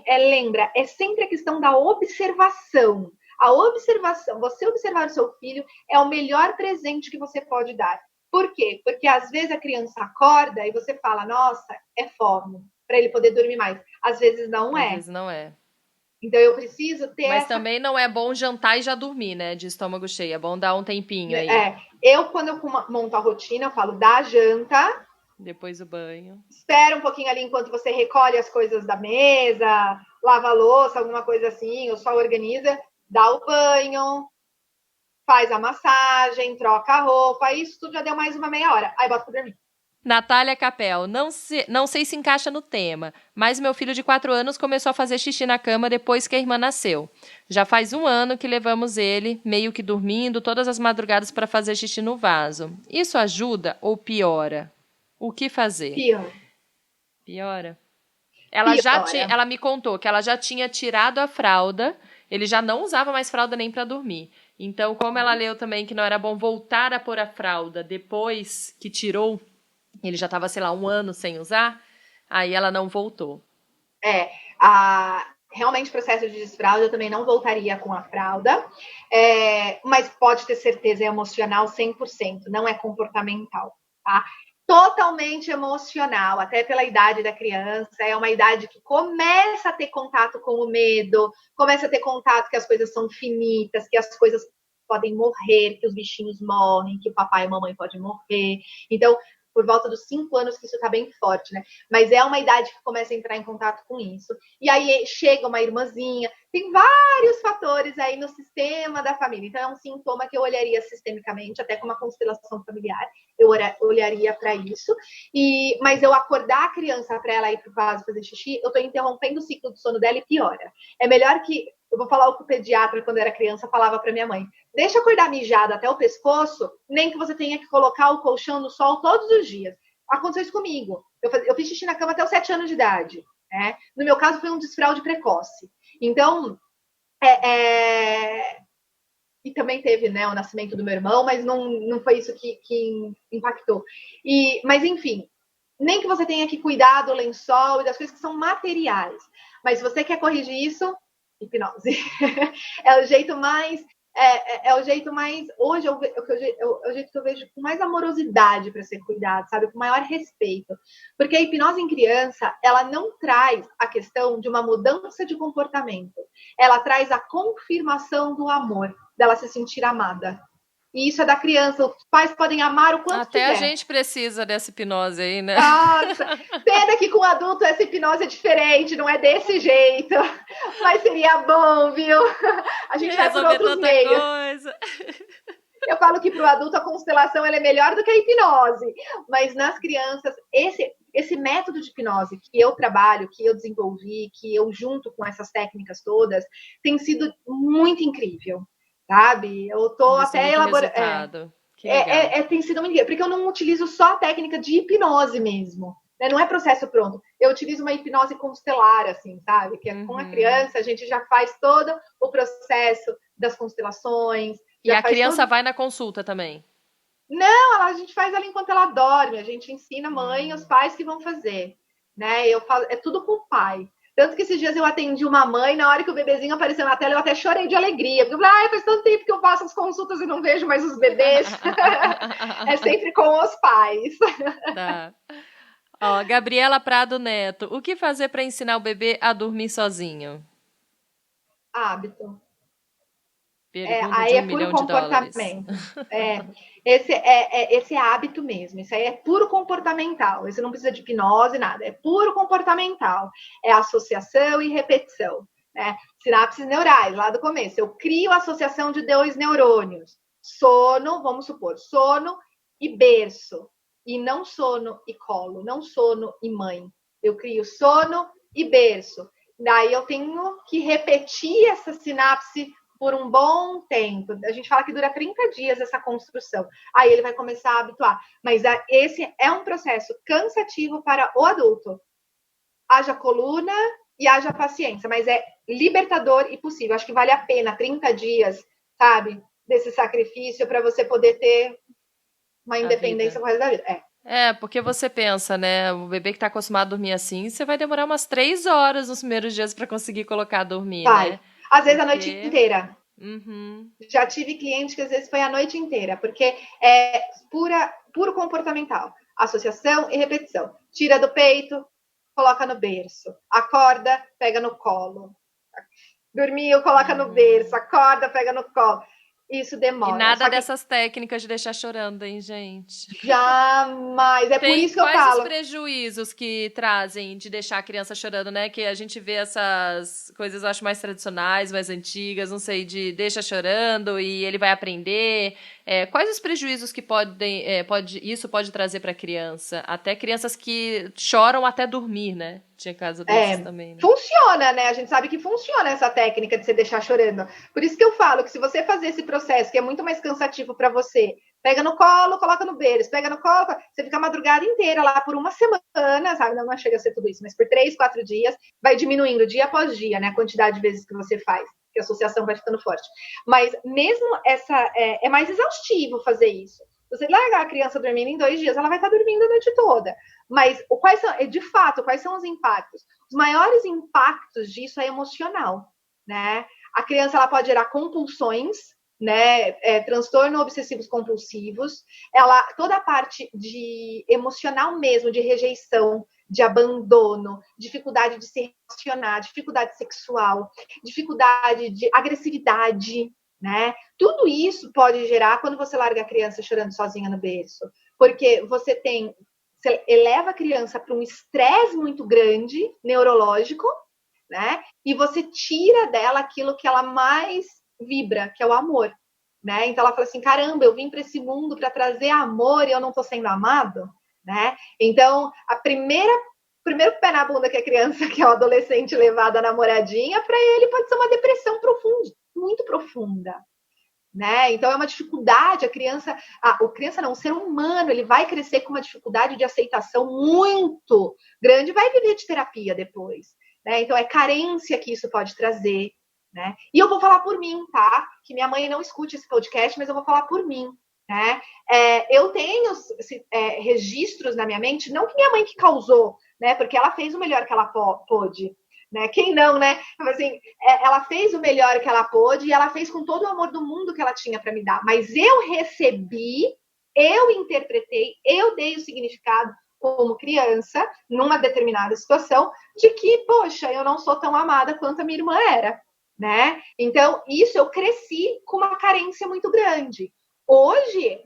lembra, é sempre a questão da observação. A observação, você observar o seu filho é o melhor presente que você pode dar. Por quê? Porque às vezes a criança acorda e você fala, nossa, é fome, para ele poder dormir mais. Às vezes não é. Às vezes não é. Então eu preciso ter Mas também não é bom jantar e já dormir, né? De estômago cheio. É bom dar um tempinho aí. Quando eu monto a rotina, eu falo, dá a janta. Depois o banho. Espera um pouquinho ali enquanto você recolhe as coisas da mesa, lava a louça, alguma coisa assim, ou só organiza. Dá o banho, faz a massagem, troca a roupa. Isso tudo já deu mais uma meia hora. Aí bota pra dormir. Natália Capel, não sei se encaixa no tema, mas meu filho de 4 anos começou a fazer xixi na cama depois que a irmã nasceu. Já faz 1 ano que levamos ele, meio que dormindo, todas as madrugadas para fazer xixi no vaso. Isso ajuda ou piora? O que fazer? Piora? Ela me contou que ela já tinha tirado a fralda, ele já não usava mais fralda nem para dormir. Então, como ela leu também que não era bom voltar a pôr a fralda depois que tirou, ele já estava, 1 ano sem usar, aí ela não voltou. Realmente, o processo de desfralda, eu também não voltaria com a fralda, mas pode ter certeza, é emocional 100%, não é comportamental, tá? Totalmente emocional, até pela idade da criança, é uma idade que começa a ter contato com o medo, começa a ter contato que as coisas são finitas, que as coisas podem morrer, que os bichinhos morrem, que o papai e a mamãe podem morrer. Então, por volta dos 5 anos que isso tá bem forte, né? Mas é uma idade que começa a entrar em contato com isso. E aí chega uma irmãzinha. tem vários fatores aí no sistema da família. Então, é um sintoma que eu olharia sistemicamente, até com uma constelação familiar, eu olharia para isso. Mas eu acordar a criança para ela ir para o vaso fazer xixi, eu estou interrompendo o ciclo do sono dela e piora. É melhor que, eu vou falar o que o pediatra, quando eu era criança, falava para minha mãe, deixa acordar mijada até o pescoço, nem que você tenha que colocar o colchão no sol todos os dias. Aconteceu isso comigo. Eu fiz xixi na cama até os 7 anos de idade. Né? No meu caso, foi um desfraude precoce. Então, e também teve, né, o nascimento do meu irmão, mas não foi isso que impactou. Mas, enfim, nem que você tenha que cuidar do lençol e das coisas que são materiais. Mas se você quer corrigir isso, hipnose. É o jeito mais... o jeito mais... Hoje é o jeito que eu vejo com mais amorosidade para ser cuidado, sabe? Com maior respeito. Porque a hipnose em criança, ela não traz a questão de uma mudança de comportamento. Ela traz a confirmação do amor, dela se sentir amada. E isso é da criança. Os pais podem amar o quanto Até quiser. A gente precisa dessa hipnose aí, né? Nossa, pena que com adulto essa hipnose é diferente, não é desse jeito. Mas seria bom, viu? A gente vai por outros meios. Coisa. Eu falo que para o adulto a constelação ela é melhor do que a hipnose. Mas nas crianças, esse método de hipnose que eu trabalho, que eu desenvolvi, que eu junto com essas técnicas todas, tem sido muito incrível. Sabe? Eu tô até elaborando. Tem sido muito incrível, porque eu não utilizo só a técnica de hipnose mesmo. Né? Não é processo pronto. Eu utilizo uma hipnose constelar, assim, sabe? Que é com a criança, a gente já faz todo o processo das constelações. E a criança vai na consulta também? Não, a gente faz ela enquanto ela dorme. A gente ensina a mãe e os pais que vão fazer. Né? É tudo com o pai. Tanto que esses dias eu atendi uma mãe, na hora que o bebezinho apareceu na tela, eu até chorei de alegria. Porque eu falei, faz tanto tempo que eu faço as consultas e não vejo mais os bebês. É sempre com os pais. Tá. Ó, Gabriela Prado Neto, o que fazer para ensinar o bebê a dormir sozinho? Hábito. Pergunta Aí de é $1 puro milhão. comportamento. Esse é hábito mesmo. Isso aí é puro comportamental. Isso não precisa de hipnose, nada. É puro comportamental. É associação e repetição. Né? Sinapses neurais, lá do começo. Eu crio a associação de 2 neurônios. Sono, vamos supor, sono e berço. E não sono e colo. Não sono e mãe. Eu crio sono e berço. Daí eu tenho que repetir essa sinapse por um bom tempo. A gente fala que dura 30 dias essa construção. Aí ele vai começar a habituar. Mas esse é um processo cansativo para o adulto. Haja coluna e haja paciência, mas é libertador e possível. Acho que vale a pena 30 dias, sabe, desse sacrifício para você poder ter uma independência pro resto da vida. Porque você pensa, né? O bebê que tá acostumado a dormir assim, você vai demorar umas 3 horas nos primeiros dias para conseguir colocar a dormir, né? Às vezes a noite inteira. Uhum. Já tive cliente que às vezes foi a noite inteira, porque é puro comportamental. Associação e repetição. Tira do peito, coloca no berço. Acorda, pega no colo. Dormiu, coloca no berço. Acorda, pega no colo. Isso demora. E nada dessas técnicas de deixar chorando, hein, gente? Jamais. Por isso que eu falo. Quais os prejuízos que trazem de deixar a criança chorando, né? Que a gente vê essas coisas, eu acho, mais tradicionais, mais antigas, não sei, de deixa chorando e ele vai aprender. Quais os prejuízos que isso pode trazer para a criança? Até crianças que choram até dormir, né? Tinha caso desses também, né? Funciona, né? A gente sabe que funciona essa técnica de você deixar chorando. Por isso que eu falo que se você fazer esse processo, que é muito mais cansativo para você, pega no colo, coloca no berço, pega no colo, você fica a madrugada inteira lá por uma semana, sabe? Não chega a ser tudo isso, mas por 3, 4 dias, vai diminuindo dia após dia, né? A quantidade de vezes que você faz, que a associação vai ficando forte. Mas mesmo é mais exaustivo fazer isso. Você largar a criança dormindo em 2 dias, ela vai estar dormindo a noite toda. Mas quais são os impactos? Os maiores impactos disso é emocional, né? A criança ela pode gerar compulsões, né? Transtorno obsessivos compulsivos, toda a parte de emocional mesmo, de rejeição, de abandono, dificuldade de se relacionar, dificuldade sexual, dificuldade de agressividade, né? Tudo isso pode gerar quando você larga a criança chorando sozinha no berço, porque você eleva a criança para um estresse muito grande, neurológico, né? E você tira dela aquilo que ela mais vibra, que é o amor, né? Então ela fala assim, caramba, eu vim para esse mundo para trazer amor e eu não estou sendo amado, né? Então primeiro pé na bunda que a criança, que é o adolescente levado à namoradinha, para ele pode ser uma depressão profunda, muito profunda, né? Então é uma dificuldade, a criança não, o ser humano, ele vai crescer com uma dificuldade de aceitação muito grande, vai viver de terapia depois, né? Então é carência que isso pode trazer, né? E eu vou falar por mim, tá? Que minha mãe não escute esse podcast, mas eu vou falar por mim, né? Eu tenho registros na minha mente, não que minha mãe que causou, né? Porque ela fez o melhor que ela pôde, né? Quem não, né? Assim, ela fez o melhor que ela pôde e ela fez com todo o amor do mundo que ela tinha para me dar. Mas eu recebi, eu interpretei, eu dei o significado como criança, numa determinada situação, de que, poxa, eu não sou tão amada quanto a minha irmã era, né? Então, isso eu cresci com uma carência muito grande. Hoje,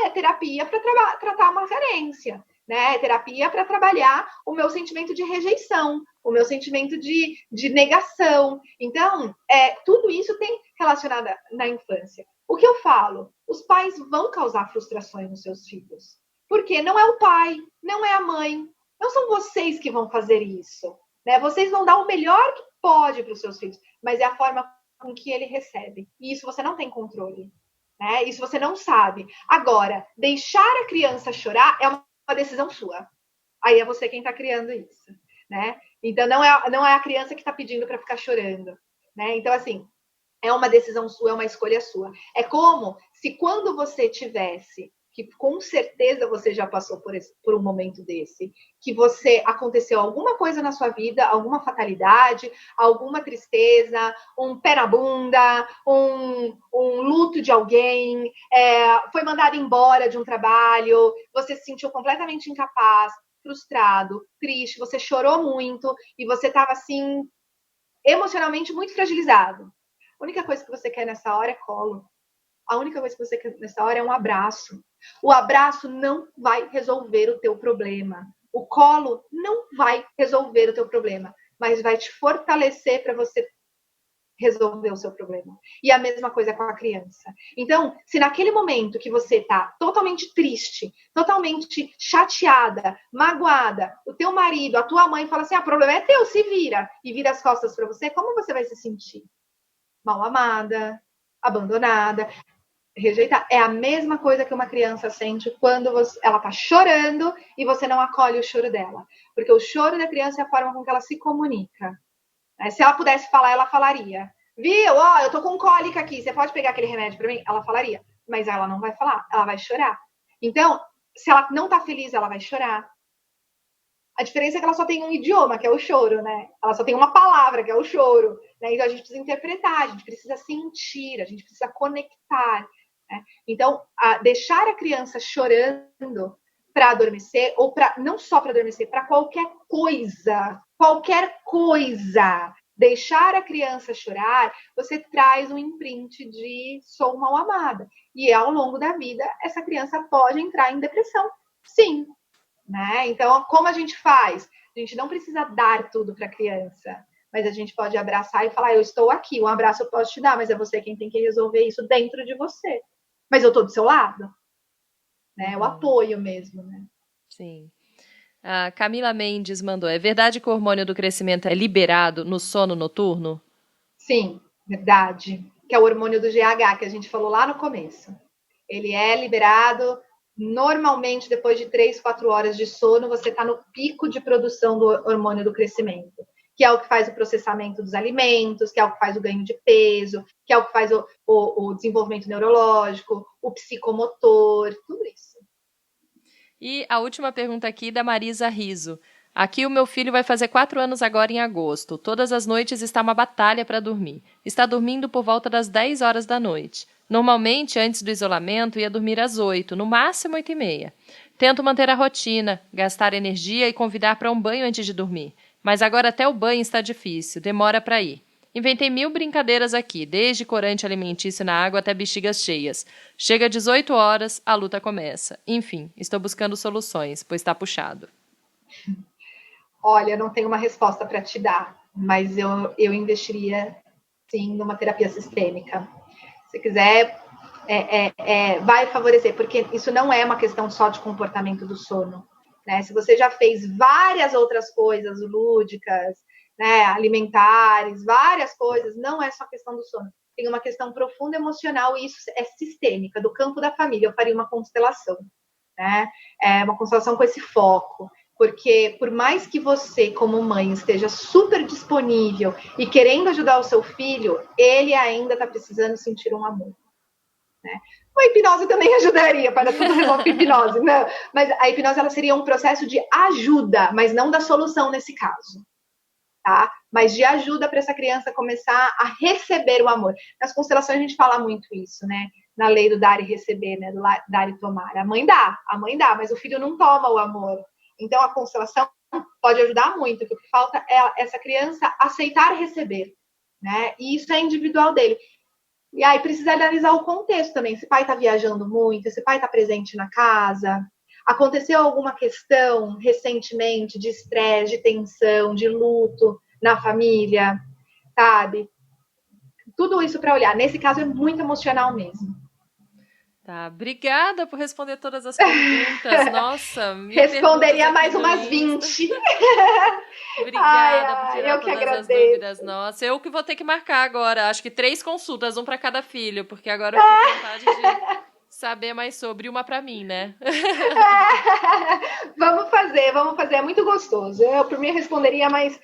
é terapia para tratar uma carência, né? É terapia para trabalhar o meu sentimento de rejeição, o meu sentimento de negação. Então, tudo isso tem relacionado na infância. O que eu falo? Os pais vão causar frustrações nos seus filhos. Porque não é o pai, não é a mãe, não são vocês que vão fazer isso, né? Vocês vão dar o melhor que pode para os seus filhos, mas é a forma com que ele recebe. E isso você não tem controle, né? Isso você não sabe. Agora, deixar a criança chorar é uma decisão sua. Aí é você quem está criando isso, né? Então não é a criança que está pedindo para ficar chorando, né? Então assim, é uma decisão sua, é uma escolha sua. É como se quando você tivesse, que com certeza você já passou por um momento desse, que aconteceu alguma coisa na sua vida, alguma fatalidade, alguma tristeza, um pé na bunda, um luto de alguém, foi mandado embora de um trabalho, você se sentiu completamente incapaz, frustrado, triste, você chorou muito e você estava assim emocionalmente muito fragilizado. A única coisa que você quer nessa hora é colo. A única coisa que você quer nessa hora é um abraço. O abraço não vai resolver o teu problema. O colo não vai resolver o teu problema, mas vai te fortalecer para você resolver o seu problema. E a mesma coisa com a criança. Então, se naquele momento que você está totalmente triste, totalmente chateada, magoada, o teu marido, a tua mãe fala assim, o problema é teu, se vira, e vira as costas para você, como você vai se sentir? Mal amada, abandonada, rejeitada. É a mesma coisa que uma criança sente quando ela está chorando e você não acolhe o choro dela. Porque o choro da criança é a forma com que ela se comunica. Se ela pudesse falar, ela falaria. Viu? Eu tô com cólica aqui, você pode pegar aquele remédio para mim? Ela falaria. Mas ela não vai falar, ela vai chorar. Então, se ela não tá feliz, ela vai chorar. A diferença é que ela só tem um idioma, que é o choro, né? Ela só tem uma palavra, que é o choro. Né? Então, a gente precisa interpretar, a gente precisa sentir, a gente precisa conectar. Né? Então, deixar a criança chorando para adormecer, ou não só para adormecer, para qualquer coisa, deixar a criança chorar, você traz um imprint de sou mal amada. E ao longo da vida, essa criança pode entrar em depressão. Sim. Né? Então, como a gente faz? A gente não precisa dar tudo para a criança, mas a gente pode abraçar e falar, eu estou aqui, um abraço eu posso te dar, mas é você quem tem que resolver isso dentro de você. Mas eu estou do seu lado. Né? O apoio mesmo. Né? Sim. A Camila Mendes mandou, é verdade que o hormônio do crescimento é liberado no sono noturno? Sim, verdade. Que é o hormônio do GH, que a gente falou lá no começo. Ele é liberado normalmente depois de 3, 4 horas de sono, você está no pico de produção do hormônio do crescimento, que é o que faz o processamento dos alimentos, que é o que faz o ganho de peso, que é o que faz o desenvolvimento neurológico, o psicomotor, tudo isso. E a última pergunta aqui da Marisa Riso. Aqui o meu filho vai fazer 4 anos agora em agosto. Todas as noites está uma batalha para dormir. Está dormindo por volta das 10 horas da noite. Normalmente, antes do isolamento, ia dormir às 8, no máximo 8h30. Tento manter a rotina, gastar energia e convidar para um banho antes de dormir. Mas agora até o banho está difícil, demora para ir. Inventei 1000 brincadeiras aqui, desde corante alimentício na água até bexigas cheias. Chega às 18 horas, a luta começa. Enfim, estou buscando soluções, pois está puxado. Olha, não tenho uma resposta para te dar, mas eu investiria, sim, numa terapia sistêmica. Se quiser, vai favorecer, porque isso não é uma questão só de comportamento do sono, né? Se você já fez várias outras coisas lúdicas, né, alimentares, várias coisas, não é só questão do sono. Tem uma questão profunda emocional e isso é sistêmica, do campo da família. Eu faria uma constelação, né? Uma constelação com esse foco. Porque por mais que você, como mãe, esteja super disponível e querendo ajudar o seu filho, ele ainda está precisando sentir um amor. Né? A hipnose também ajudaria, para tudo resolve hipnose. Não, mas a hipnose ela seria um processo de ajuda, mas não da solução nesse caso. Tá? Mas de ajuda para essa criança começar a receber o amor. Nas constelações a gente fala muito isso, né? Na lei do dar e receber, né? Do dar e tomar. A mãe dá, mas o filho não toma o amor. Então a constelação pode ajudar muito. O que falta é essa criança aceitar receber, né? E isso é individual dele. E aí precisa analisar o contexto também. Se o pai está viajando muito, se o pai está presente na casa. Aconteceu alguma questão recentemente de estresse, de tensão, de luto na família, sabe? Tudo isso para olhar. Nesse caso é muito emocional mesmo. Tá, obrigada por responder todas as perguntas. Nossa, responderia mais umas 20. Obrigada por tirar eu que todas agradeço. As dúvidas. Nossa, eu que vou ter que marcar agora. Acho que 3 consultas, um para cada filho, porque agora eu tenho vontade de saber mais sobre uma para mim, né? Vamos fazer. É muito gostoso. Eu, por mim, responderia, mas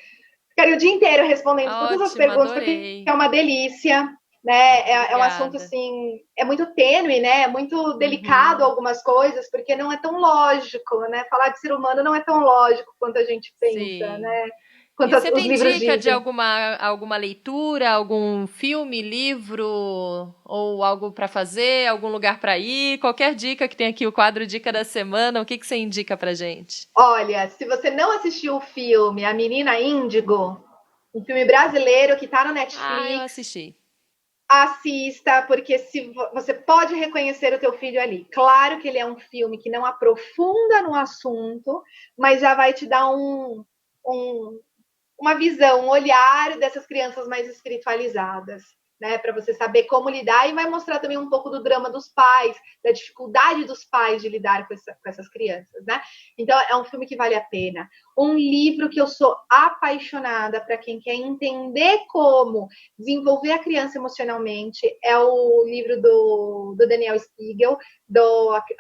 ficaria o dia inteiro respondendo todas as perguntas, adorei. Porque é uma delícia. Né? É um assunto assim, é muito tênue, né? É muito delicado algumas coisas, porque não é tão lógico, né? Falar de ser humano não é tão lógico quanto a gente pensa, Sim. né? E você tem dica de alguma leitura, algum filme, livro, ou algo para fazer, algum lugar para ir? Qualquer dica que tem aqui o quadro Dica da Semana, o que você indica pra gente? Olha, se você não assistiu o filme A Menina Índigo, um filme brasileiro que tá no Netflix. Eu assisti. Assista, porque você pode reconhecer o teu filho ali. Claro que ele é um filme que não aprofunda no assunto, mas já vai te dar uma visão, um olhar dessas crianças mais espiritualizadas, né? Para você saber como lidar, e vai mostrar também um pouco do drama dos pais, da dificuldade dos pais de lidar com essas crianças, né? Então, é um filme que vale a pena. Um livro que eu sou apaixonada para quem quer entender como desenvolver a criança emocionalmente é o livro do Daniel Spiegel,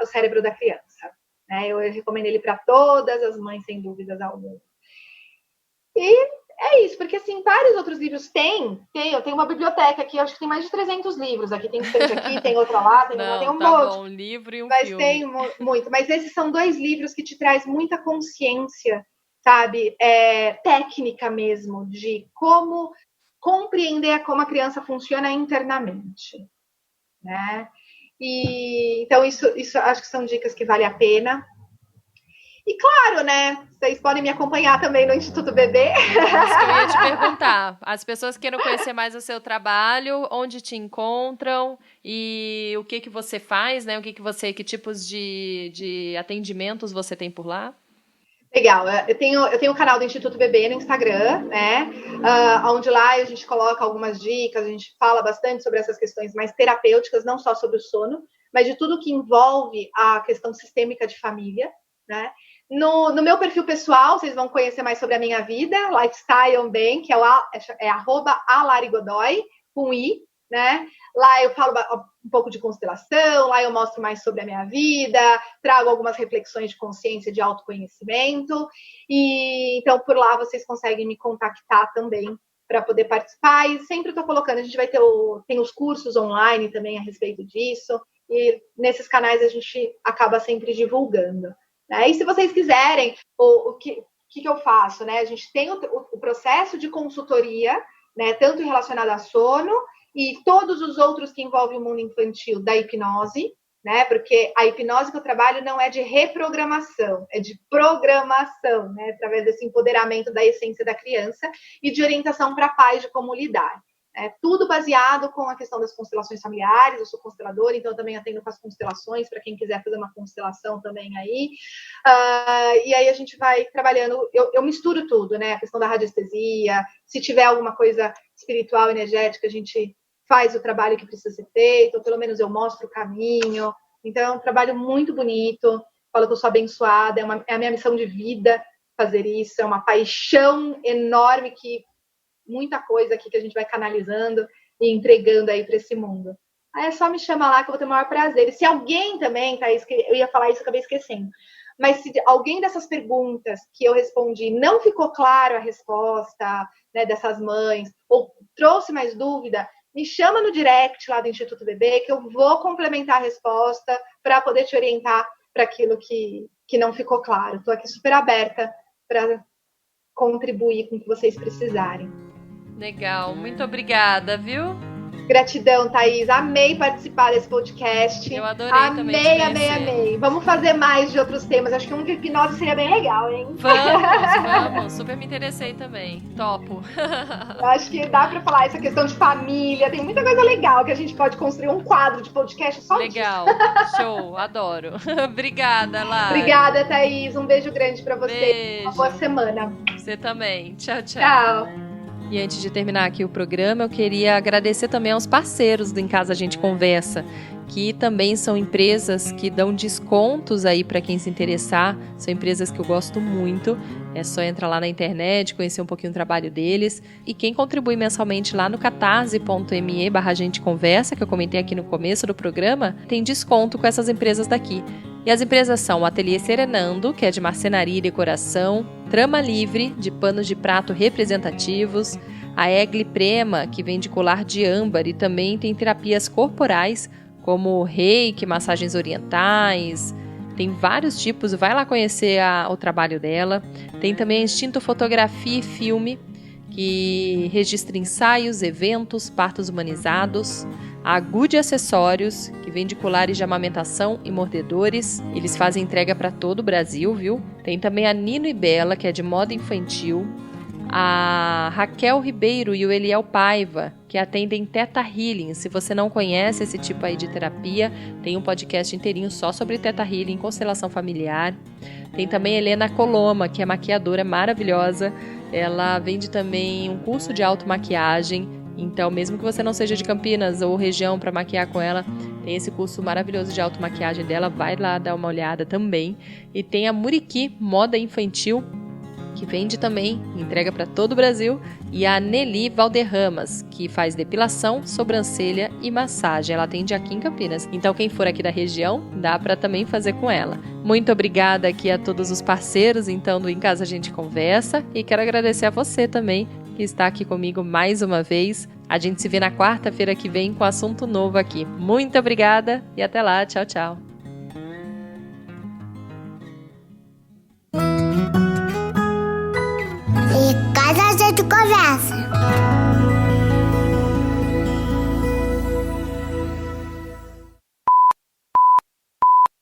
O Cérebro da Criança. Né? Eu recomendo ele para todas as mães, sem dúvidas alguma. E é isso, porque assim, vários outros livros eu tenho uma biblioteca aqui, acho que tem mais de 300 livros, aqui tem estante aqui, tem outra lá, tem um monte. Bom, um livro e um mas filme. Tem muito, mas esses são 2 livros que te traz muita consciência, sabe, técnica mesmo, de como compreender como a criança funciona internamente, né? E então isso acho que são dicas que vale a pena. E claro, né? Vocês podem me acompanhar também no Instituto Bebê. Isso que eu ia te perguntar. As pessoas queiram conhecer mais o seu trabalho, onde te encontram e o que você faz, né? Que tipos de atendimentos você tem por lá? Legal. Eu tenho o canal do Instituto Bebê no Instagram, né? Onde lá a gente coloca algumas dicas, a gente fala bastante sobre essas questões mais terapêuticas, não só sobre o sono, mas de tudo que envolve a questão sistêmica de família, né? No meu perfil pessoal, vocês vão conhecer mais sobre a minha vida, lifestyle bem, que é @alarigodoy, com I, né? Lá eu falo um pouco de constelação, lá eu mostro mais sobre a minha vida, trago algumas reflexões de consciência, de autoconhecimento, e então por lá vocês conseguem me contactar também para poder participar, e sempre estou colocando, a gente vai ter tem os cursos online também a respeito disso, e nesses canais a gente acaba sempre divulgando. Né? E se vocês quiserem, o que eu faço? Né? A gente tem o processo de consultoria, né? Tanto relacionado a sono e todos os outros que envolvem o mundo infantil da hipnose, né? Porque a hipnose que eu trabalho não é de reprogramação, é de programação, né? Através desse empoderamento da essência da criança e de orientação para pais de como lidar. Tudo baseado com a questão das constelações familiares. Eu sou consteladora, então eu também atendo com as constelações, para quem quiser fazer uma constelação também aí. E aí a gente vai trabalhando, eu misturo tudo, né? A questão da radiestesia, se tiver alguma coisa espiritual, energética, a gente faz o trabalho que precisa ser feito, ou pelo menos eu mostro o caminho. Então é um trabalho muito bonito, falo que eu sou abençoada, é a minha missão de vida fazer isso, é uma paixão enorme, que muita coisa aqui que a gente vai canalizando e entregando aí para esse mundo. Aí é só me chamar lá que eu vou ter o maior prazer. E se alguém também, Thaís, eu ia falar isso, acabei esquecendo, mas se alguém dessas perguntas que eu respondi não ficou claro a resposta, né, dessas mães, ou trouxe mais dúvida, me chama no direct lá do Instituto Bebê, que eu vou complementar a resposta para poder te orientar para aquilo que não ficou claro. Estou aqui super aberta para contribuir com o que vocês precisarem. Legal, muito obrigada, viu? Gratidão, Thaís. Amei participar desse podcast. Eu adorei também. Amei. Vamos fazer mais de outros temas. Acho que um de hipnose seria bem legal, hein? Vamos. Super me interessei também. Topo. Acho que dá pra falar essa questão de família. Tem muita coisa legal que a gente pode construir um quadro de podcast só legal. disso. Show. Adoro. Obrigada, Lari. Obrigada, Thaís. Um beijo grande pra você. Beijo. Uma boa semana. Você também. Tchau. Tchau. E antes de terminar aqui o programa, eu queria agradecer também aos parceiros do Em Casa a Gente Conversa, que também são empresas que dão descontos aí para quem se interessar. São empresas que eu gosto muito. É só entrar lá na internet, conhecer um pouquinho o trabalho deles. E quem contribui mensalmente lá no catarse.me/agenteconversa, que eu comentei aqui no começo do programa, tem desconto com essas empresas daqui. E as empresas são o Ateliê Serenando, que é de marcenaria e decoração, Trama Livre, de panos de prato representativos, a Egli Prema, que vende colar de âmbar e também tem terapias corporais, como reiki, massagens orientais, tem vários tipos, vai lá conhecer o trabalho dela. Tem também a Instinto Fotografia e Filme, que registra ensaios, eventos, partos humanizados. A Good Acessórios, que vende colares de amamentação e mordedores. Eles fazem entrega para todo o Brasil, viu? Tem também a Nino e Bela, que é de moda infantil. A Raquel Ribeiro e o Eliel Paiva, que atendem Theta Healing. Se você não conhece esse tipo aí de terapia, tem um podcast inteirinho só sobre Theta Healing, constelação familiar. Tem também a Helena Coloma, que é maquiadora maravilhosa. Ela vende também um curso de automaquiagem. Então, mesmo que você não seja de Campinas ou região para maquiar com ela, tem esse curso maravilhoso de automaquiagem dela, vai lá dar uma olhada também. E tem a Muriqui Moda Infantil, que vende também, entrega para todo o Brasil, e a Nelly Valderramas, que faz depilação, sobrancelha e massagem. Ela atende aqui em Campinas. Então, quem for aqui da região, dá para também fazer com ela. Muito obrigada aqui a todos os parceiros, então, do Em Casa a Gente Conversa, e quero agradecer a você também, que está aqui comigo mais uma vez. A gente se vê na quarta-feira que vem com assunto novo aqui. Muito obrigada e até lá. Tchau, tchau. Em casa a gente conversa.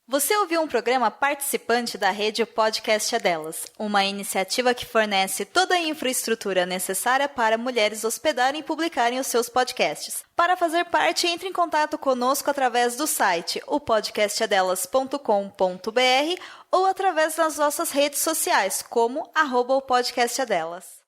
Você ouviu um programa participante da rede Podcast é Delas, uma iniciativa que fornece toda a infraestrutura necessária para mulheres hospedarem e publicarem os seus podcasts. Para fazer parte, entre em contato conosco através do site opodcastadelas.com.br ou através das nossas redes sociais, como @opodcastadelas.